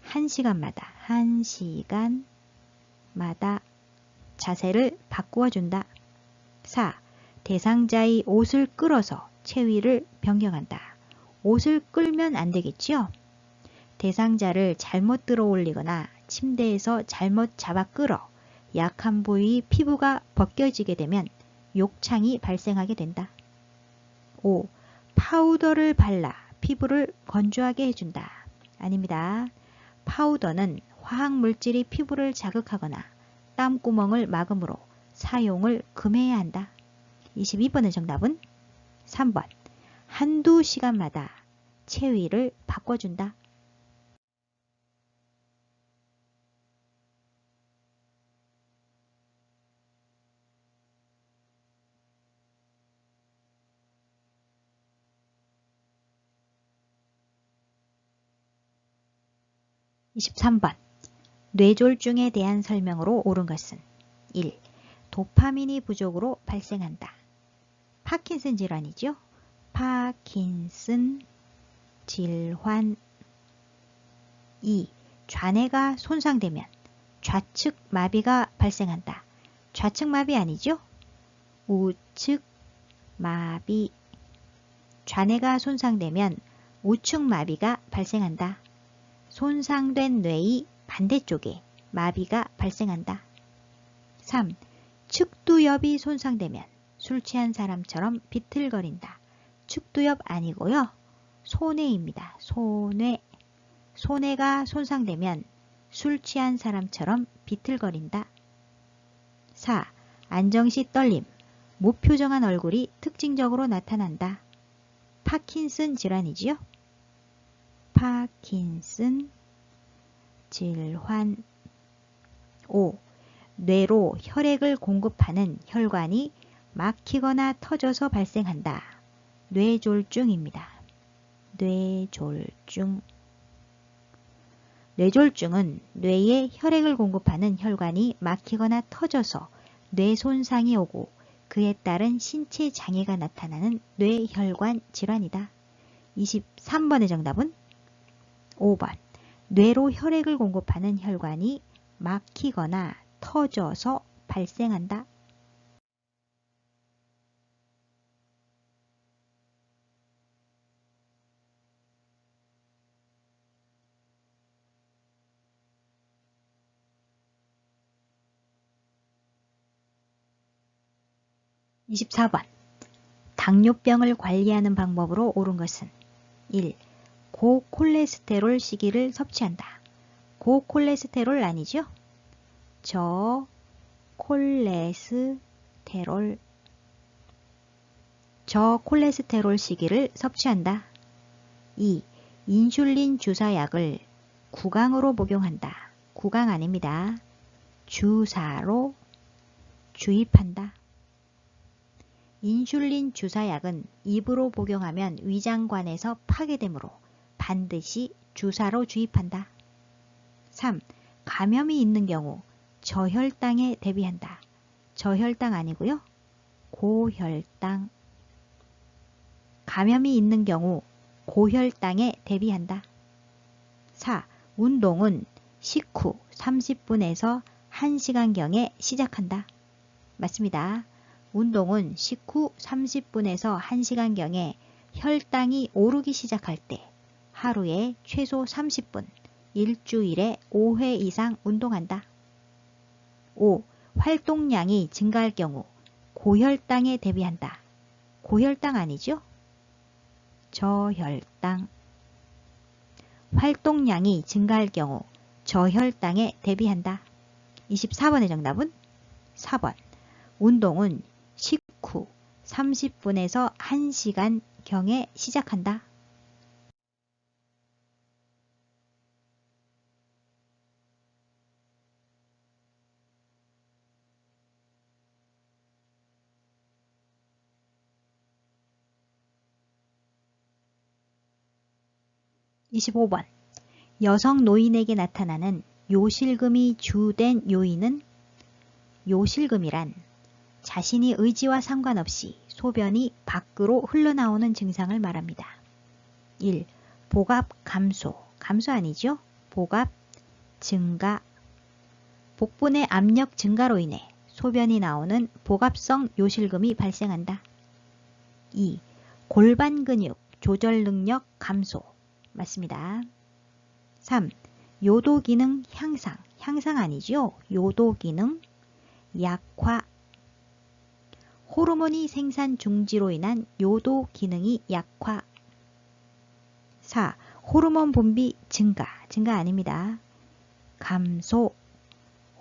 1시간마다 자세를 바꾸어 준다. 4. 대상자의 옷을 끌어서 체위를 변경한다. 옷을 끌면 안 되겠지요? 대상자를 잘못 들어 올리거나 침대에서 잘못 잡아 끌어 약한 부위 피부가 벗겨지게 되면 욕창이 발생하게 된다. 5. 파우더를 발라 피부를 건조하게 해준다. 아닙니다. 파우더는 화학물질이 피부를 자극하거나 땀구멍을 막으므로 사용을 금해야 한다. 22번의 정답은 3번. 한두 시간마다 체위를 바꿔준다. 23번. 뇌졸중에 대한 설명으로 옳은 것은 1. 도파민이 부족으로 발생한다. 파킨슨 질환이죠. 파킨슨 질환. 2. 좌뇌가 손상되면 좌측 마비가 발생한다. 좌측 마비 아니죠? 우측 마비. 좌뇌가 손상되면 우측 마비가 발생한다. 손상된 뇌의 반대쪽에 마비가 발생한다. 3. 측두엽이 손상되면 술 취한 사람처럼 비틀거린다. 측두엽 아니고요. 소뇌입니다. 소뇌. 소뇌가 손상되면 술 취한 사람처럼 비틀거린다. 4. 안정시 떨림, 무표정한 얼굴이 특징적으로 나타난다. 파킨슨 질환이지요? 파킨슨 질환. 5. 뇌로 혈액을 공급하는 혈관이 막히거나 터져서 발생한다. 뇌졸중입니다. 뇌졸중. 뇌졸중은 뇌에 혈액을 공급하는 혈관이 막히거나 터져서 뇌 손상이 오고 그에 따른 신체 장애가 나타나는 뇌혈관 질환이다. 23번의 정답은 5번. 뇌로 혈액을 공급하는 혈관이 막히거나 터져서 발생한다. 24번. 당뇨병을 관리하는 방법으로 옳은 것은 1. 고콜레스테롤 시기를 섭취한다. 고콜레스테롤 아니죠? 저콜레스테롤. 저콜레스테롤 시기를 섭취한다. 2. 인슐린 주사약을 구강으로 복용한다. 구강 아닙니다. 주사로 주입한다. 인슐린 주사약은 입으로 복용하면 위장관에서 파괴되므로 반드시 주사로 주입한다. 3. 감염이 있는 경우 저혈당에 대비한다. 저혈당 아니고요. 고혈당. 감염이 있는 경우 고혈당에 대비한다. 4. 운동은 식후 30분에서 1시간경에 시작한다. 맞습니다. 운동은 식후 30분에서 1시간경에 혈당이 오르기 시작할 때 하루에 최소 30분, 일주일에 5회 이상 운동한다. 5. 활동량이 증가할 경우 고혈당에 대비한다. 고혈당 아니죠? 저혈당. 활동량이 증가할 경우 저혈당에 대비한다. 24번의 정답은 4번. 운동은 식후 30분에서 1시간경에 시작한다. 25번. 여성 노인에게 나타나는 요실금이 주된 요인은 요실금이란 자신이 의지와 상관없이 소변이 밖으로 흘러나오는 증상을 말합니다. 1. 복압 감소. 감소 아니죠? 복압 증가. 복분의 압력 증가로 인해 소변이 나오는 복압성 요실금이 발생한다. 2. 골반 근육 조절 능력 감소. 맞습니다. 3. 요도 기능 향상. 향상 아니죠? 요도 기능 약화. 호르몬이 생산 중지로 인한 요도 기능이 약화. 4. 호르몬 분비 증가. 증가 아닙니다. 감소.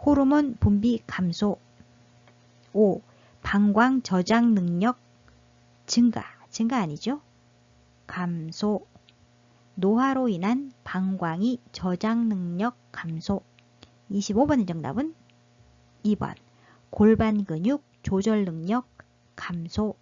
호르몬 분비 감소. 5. 방광 저장 능력 증가. 증가 아니죠? 감소. 노화로 인한 방광이 저장 능력 감소. 25번의 정답은 2번. 골반 근육 조절 능력 감소.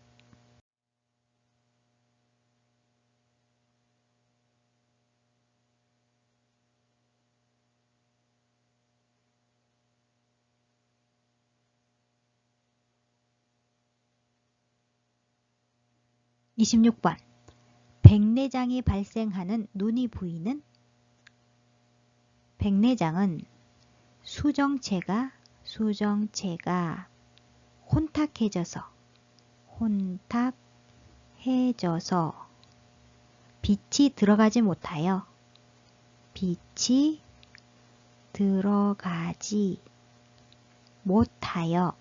26번. 백내장이 발생하는 눈의 부위는? 백내장은 수정체가 혼탁해져서 빛이 들어가지 못하여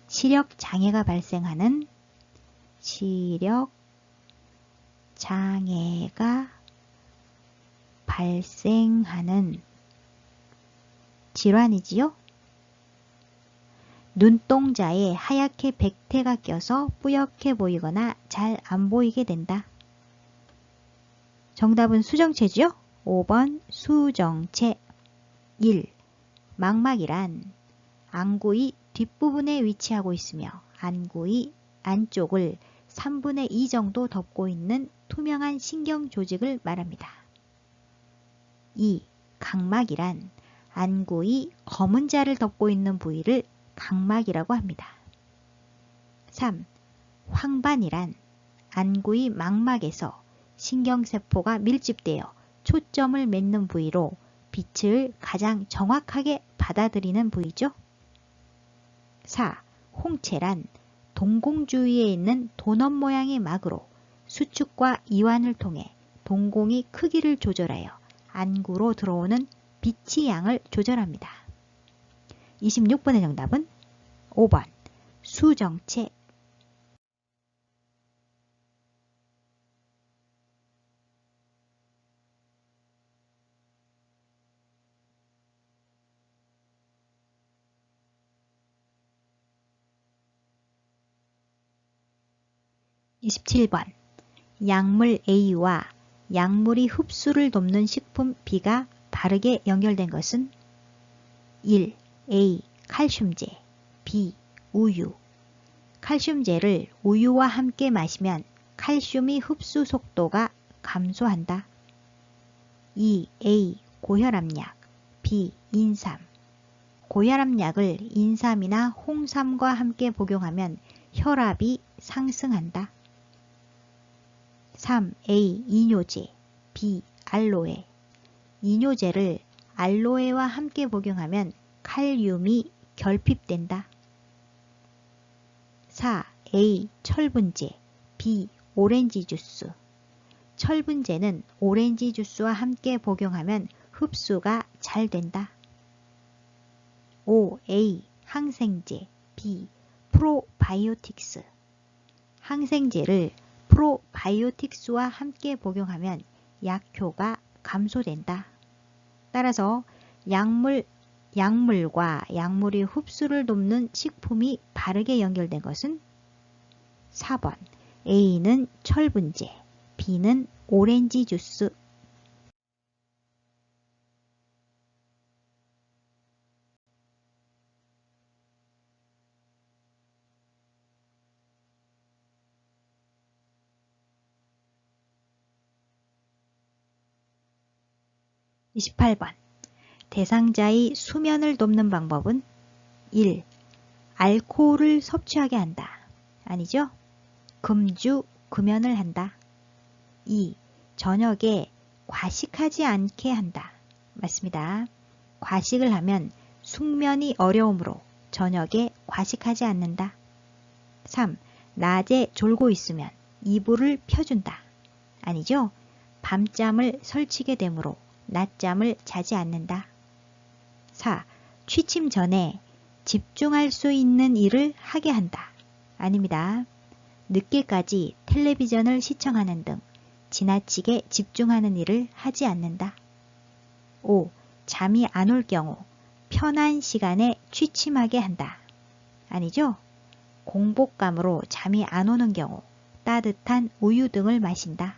시력 장애가 발생하는 질환이지요. 눈동자에 하얗게 백태가 껴서 뿌옇게 보이거나 잘 안 보이게 된다. 정답은 수정체죠? 5번 수정체. 1. 망막이란 안구의 뒷부분에 위치하고 있으며 안구의 안쪽을 3분의 2 정도 덮고 있는 투명한 신경 조직을 말합니다. 2. 각막이란 안구의 검은 자를 덮고 있는 부위를 각막이라고 합니다. 3. 황반이란 안구의 망막에서 신경세포가 밀집되어 초점을 맺는 부위로 빛을 가장 정확하게 받아들이는 부위죠. 4. 홍채란 동공 주위에 있는 도넛 모양의 막으로 수축과 이완을 통해 동공의 크기를 조절하여 안구로 들어오는 빛의 양을 조절합니다. 26번의 정답은 5번 수정체. 27번. 약물 A와 약물이 흡수를 돕는 식품 B가 바르게 연결된 것은? 1. A. 칼슘제. B. 우유. 칼슘제를 우유와 함께 마시면 칼슘의 흡수 속도가 감소한다. 2. A. 고혈압약. B. 인삼. 고혈압약을 인삼이나 홍삼과 함께 복용하면 혈압이 상승한다. 3. A. 이뇨제. B. 알로에. 이뇨제를 알로에와 함께 복용하면 칼륨이 결핍된다. 4. A. 철분제. B. 오렌지 주스. 철분제는 오렌지 주스와 함께 복용하면 흡수가 잘 된다. 5. A. 항생제. B. 프로바이오틱스. 항생제를 프로바이오틱스와 함께 복용하면 약효가 감소된다. 따라서 약물과 약물의 흡수를 돕는 식품이 바르게 연결된 것은? 4번 A는 철분제, B는 오렌지 주스. 28번. 대상자의 수면을 돕는 방법은? 1. 알코올을 섭취하게 한다. 아니죠? 금주, 금연을 한다. 2. 저녁에 과식하지 않게 한다. 맞습니다. 과식을 하면 숙면이 어려우므로 저녁에 과식하지 않는다. 3. 낮에 졸고 있으면 이불을 펴준다. 아니죠? 밤잠을 설치게 되므로 낮잠을 자지 않는다. 4. 취침 전에 집중할 수 있는 일을 하게 한다. 아닙니다. 늦게까지 텔레비전을 시청하는 등 지나치게 집중하는 일을 하지 않는다. 5. 잠이 안 올 경우 편한 시간에 취침하게 한다. 아니죠? 공복감으로 잠이 안 오는 경우 따뜻한 우유 등을 마신다.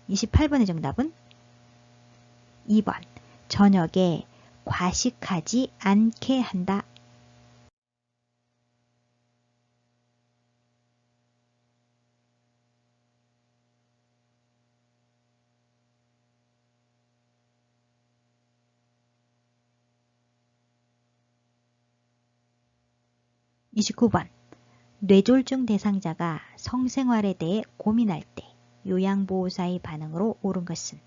28번의 정답은 2번 저녁에 과식하지 않게 한다. 29번 뇌졸중 대상자가 성생활에 대해 고민할 때 요양보호사의 반응으로 옳은 것은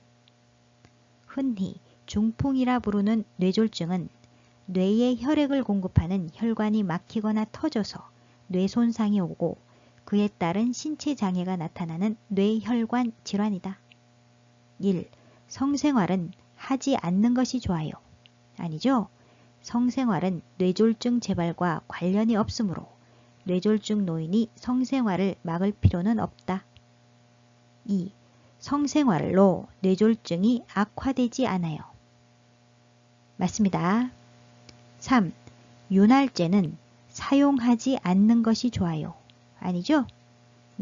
흔히 중풍이라 부르는 뇌졸중은 뇌에 혈액을 공급하는 혈관이 막히거나 터져서 뇌 손상이 오고 그에 따른 신체 장애가 나타나는 뇌혈관 질환이다. 1. 성생활은 하지 않는 것이 좋아요. 아니죠. 성생활은 뇌졸중 재발과 관련이 없으므로 뇌졸중 노인이 성생활을 막을 필요는 없다. 2. 성생활로 뇌졸중이 악화되지 않아요. 맞습니다. 3. 윤활제는 사용하지 않는 것이 좋아요. 아니죠?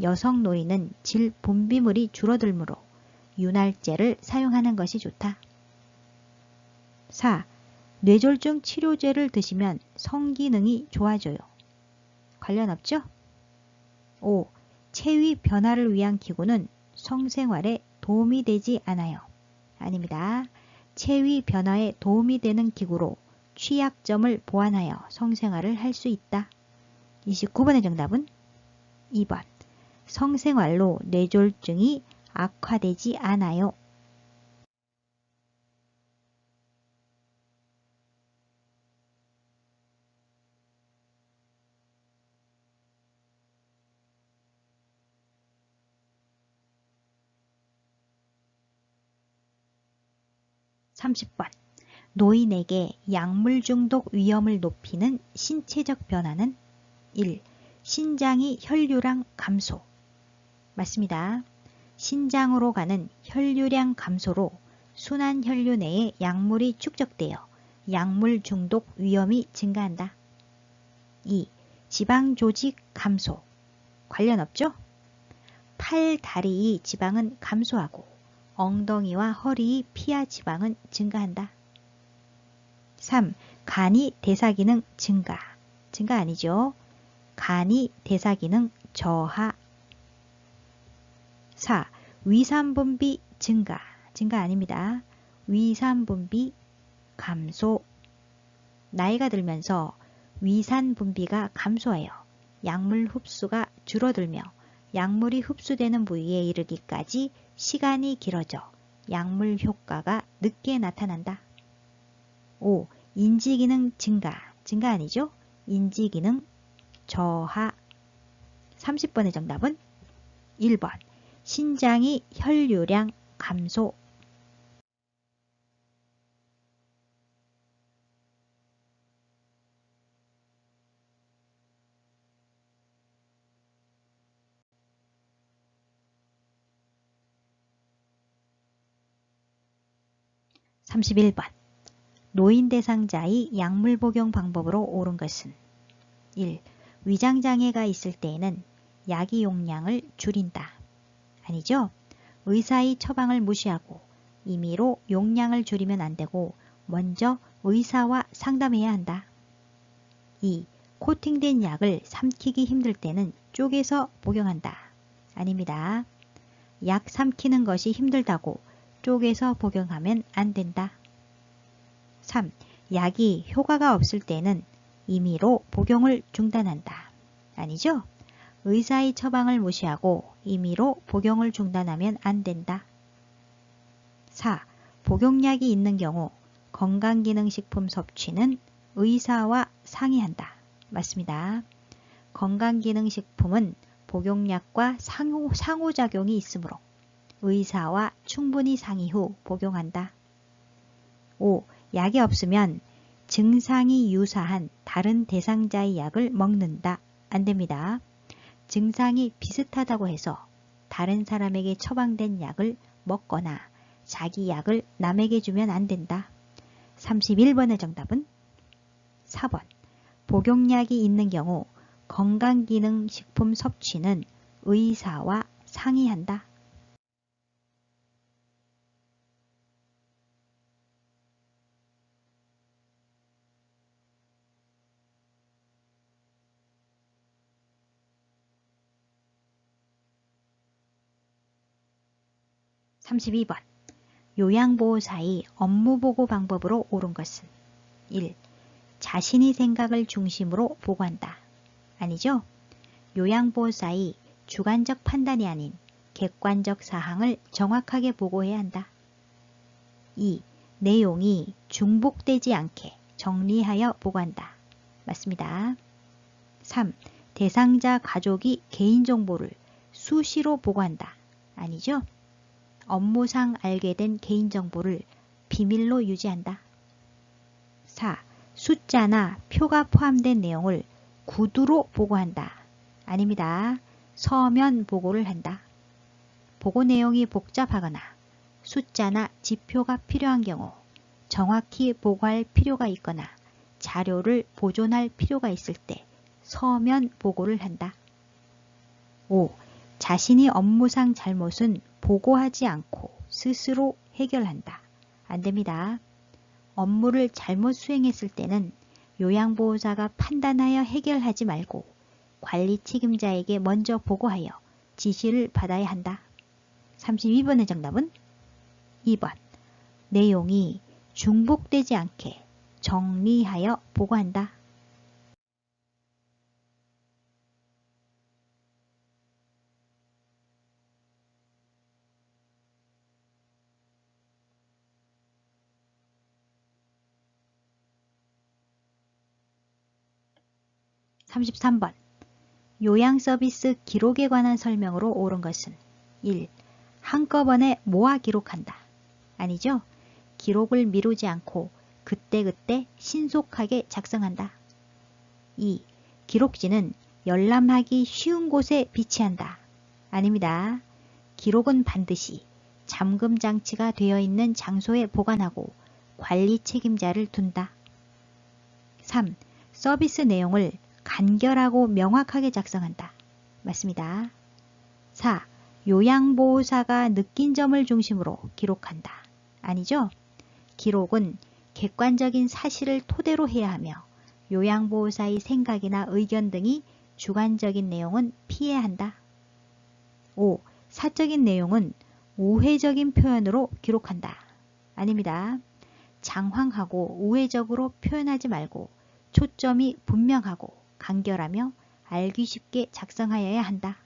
여성 노인은 질 분비물이 줄어들므로 윤활제를 사용하는 것이 좋다. 4. 뇌졸중 치료제를 드시면 성기능이 좋아져요. 관련 없죠? 5. 체위 변화를 위한 기구는 성생활에 도움이 되지 않아요. 아닙니다. 체위 변화에 도움이 되는 기구로 취약점을 보완하여 성생활을 할 수 있다. 29번의 정답은 2번. 성생활로 뇌졸중이 악화되지 않아요. (30번) 노인에게 약물 중독 위험을 높이는 신체적 변화는 1. 신장이 혈류량 감소. 맞습니다. 신장으로 가는 혈류량 감소로 순환 혈류 내에 약물이 축적되어 약물 중독 위험이 증가한다. 2. 지방 조직 감소. 관련 없죠? 팔, 다리의 지방은 감소하고 엉덩이와 허리의 피하 지방은 증가한다. 3. 간이 대사기능 증가. 증가 아니죠? 간이 대사기능 저하. 4. 위산분비 증가. 증가 아닙니다. 위산분비 감소. 나이가 들면서 위산분비가 감소하여 약물 흡수가 줄어들며 약물이 흡수되는 부위에 이르기까지 시간이 길어져 약물 효과가 늦게 나타난다. 5. 인지기능 증가. 증가 아니죠? 인지기능 저하. 30번의 정답은 1번. 신장이 혈류량 감소. (31번) 노인 대상자의 약물 복용 방법으로 옳은 것은 1. 위장장애가 있을 때에는 약의 용량을 줄인다. 아니죠? 의사의 처방을 무시하고 임의로 용량을 줄이면 안되고 먼저 의사와 상담해야 한다. 2. 코팅된 약을 삼키기 힘들 때는 쪼개서 복용한다. 아닙니다. 약 삼키는 것이 힘들다고 쪼개서 복용하면 안된다. 3. 약이 효과가 없을 때는 임의로 복용을 중단한다. 아니죠? 의사의 처방을 무시하고 임의로 복용을 중단하면 안된다. 4. 복용약이 있는 경우 건강기능식품 섭취는 의사와 상의한다. 맞습니다. 건강기능식품은 복용약과 상호작용이 있으므로 의사와 충분히 상의 후 복용한다. 5. 약이 없으면 증상이 유사한 다른 대상자의 약을 먹는다. 안됩니다. 증상이 비슷하다고 해서 다른 사람에게 처방된 약을 먹거나 자기 약을 남에게 주면 안된다. 31번의 정답은 4번. 복용약이 있는 경우 건강기능식품 섭취는 의사와 상의한다. (32번) 요양보호사의 업무보고 방법으로 옳은 것은 1. 자신의 생각을 중심으로 보고한다. 아니죠? 요양보호사의 주관적 판단이 아닌 객관적 사항을 정확하게 보고해야 한다. 2. 내용이 중복되지 않게 정리하여 보고한다. 맞습니다. 3. 대상자 가족이 개인정보를 수시로 보고한다. 아니죠? 업무상 알게 된 개인정보를 비밀로 유지한다. 4. 숫자나 표가 포함된 내용을 구두로 보고한다. 아닙니다. 서면 보고를 한다. 보고 내용이 복잡하거나 숫자나 지표가 필요한 경우 정확히 보고할 필요가 있거나 자료를 보존할 필요가 있을 때 서면 보고를 한다. 5. 자신이 업무상 잘못은 보고하지 않고 스스로 해결한다. 안 됩니다. 업무를 잘못 수행했을 때는 요양보호사가 판단하여 해결하지 말고 관리 책임자에게 먼저 보고하여 지시를 받아야 한다. 32번의 정답은 2번. 내용이 중복되지 않게 정리하여 보고한다. 33번. 요양 서비스 기록에 관한 설명으로 옳은 것은 1. 한꺼번에 모아 기록한다. 아니죠? 기록을 미루지 않고 그때그때 신속하게 작성한다. 2. 기록지는 열람하기 쉬운 곳에 비치한다. 아닙니다. 기록은 반드시 잠금 장치가 되어 있는 장소에 보관하고 관리 책임자를 둔다. 3. 서비스 내용을 간결하고 명확하게 작성한다. 맞습니다. 4. 요양보호사가 느낀 점을 중심으로 기록한다. 아니죠? 기록은 객관적인 사실을 토대로 해야 하며 요양보호사의 생각이나 의견 등이 주관적인 내용은 피해야 한다. 5. 사적인 내용은 우회적인 표현으로 기록한다. 아닙니다. 장황하고 우회적으로 표현하지 말고 초점이 분명하고 간결하며 알기 쉽게 작성하여야 한다.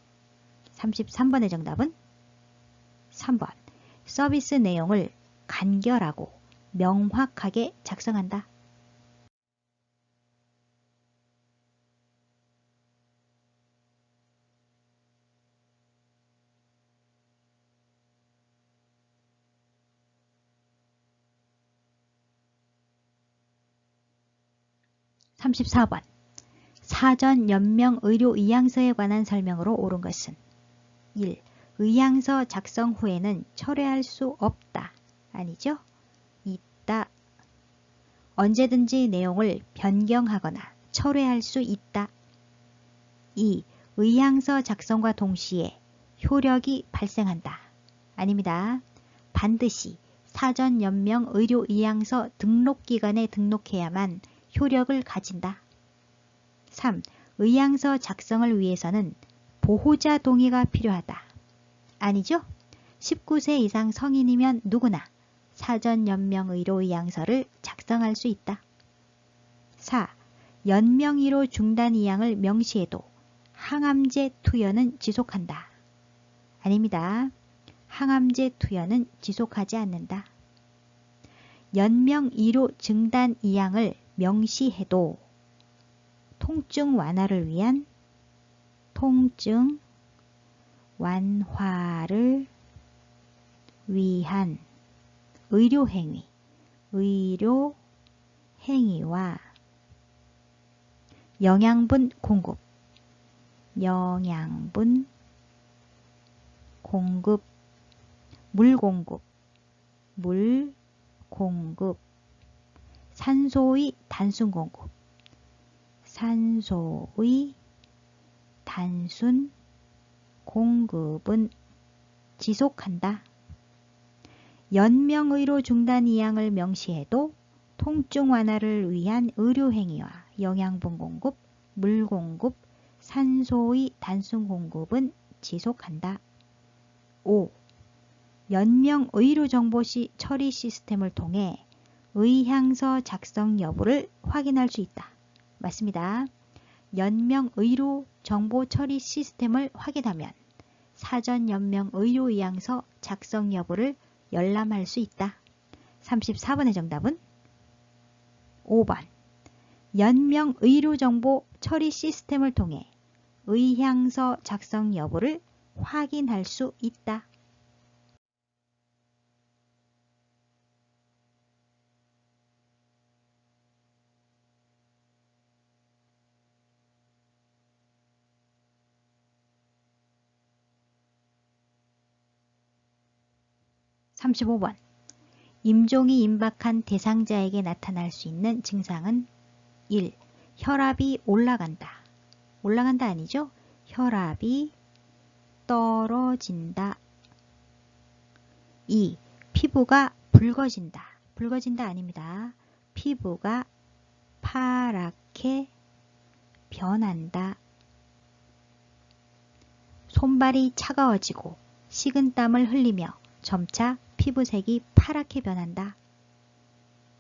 33번의 정답은 3번. 서비스 내용을 간결하고 명확하게 작성한다. 34번. 사전 연명 의료 의향서에 관한 설명으로 옳은 것은 1. 의향서 작성 후에는 철회할 수 없다. 아니죠? 있다. 언제든지 내용을 변경하거나 철회할 수 있다. 2. 의향서 작성과 동시에 효력이 발생한다. 아닙니다. 반드시 사전 연명 의료 의향서 등록기관에 등록해야만 효력을 가진다. 3. 의향서 작성을 위해서는 보호자 동의가 필요하다. 아니죠? 19세 이상 성인이면 누구나 사전 연명 의료 의향서를 작성할 수 있다. 4. 연명의료 중단 의향을 명시해도 항암제 투여는 지속한다. 아닙니다. 항암제 투여는 지속하지 않는다. 연명의료 중단 의향을 명시해도 통증 완화를 위한 통증 완화를 위한 의료행위와 영양분 공급, 물 공급, 산소의 단순 공급은 지속한다. 연명의료 중단 의향을 명시해도 통증 완화를 위한 의료행위와 영양분 공급, 물 공급, 산소의 단순 공급은 지속한다. 5. 연명 의료정보 처리 시스템을 통해 의향서 작성 여부를 확인할 수 있다. 맞습니다. 연명 의료 정보 처리 시스템을 확인하면 사전 연명 의료 의향서 작성 여부를 열람할 수 있다. 34번의 정답은 5번. 연명 의료 정보 처리 시스템을 통해 의향서 작성 여부를 확인할 수 있다. 35번. 임종이 임박한 대상자에게 나타날 수 있는 증상은 1. 혈압이 올라간다. 올라간다 아니죠? 혈압이 떨어진다. 2. 피부가 붉어진다. 붉어진다 아닙니다. 피부가 파랗게 변한다. 손발이 차가워지고 식은땀을 흘리며 점차 피부색이 파랗게 변한다.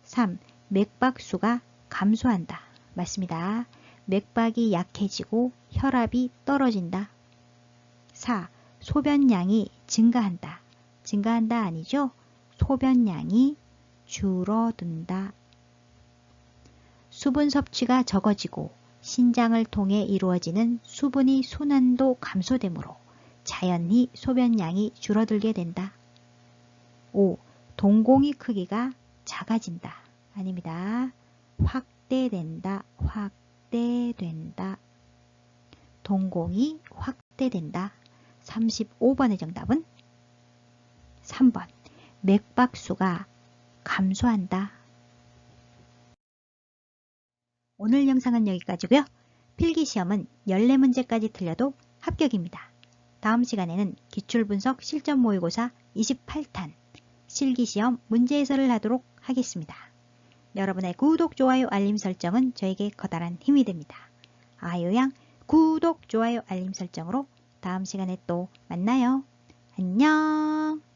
3. 맥박수가 감소한다. 맞습니다. 맥박이 약해지고 혈압이 떨어진다. 4. 소변량이 증가한다. 증가한다 아니죠? 소변량이 줄어든다. 수분 섭취가 적어지고 신장을 통해 이루어지는 수분이 순환도 감소되므로 자연히 소변량이 줄어들게 된다. 5. 동공의 크기가 작아진다. 아닙니다. 확대된다. 확대된다. 동공이 확대된다. 35번의 정답은 3번. 맥박수가 감소한다. 오늘 영상은 여기까지고요. 필기시험은 14문제까지 틀려도 합격입니다. 다음 시간에는 기출분석 실전 모의고사 28탄 실기시험 문제해설을 하도록 하겠습니다. 여러분의 구독, 좋아요, 알림 설정은 저에게 커다란 힘이 됩니다. 아요양 구독, 좋아요, 알림 설정으로 다음 시간에 또 만나요. 안녕.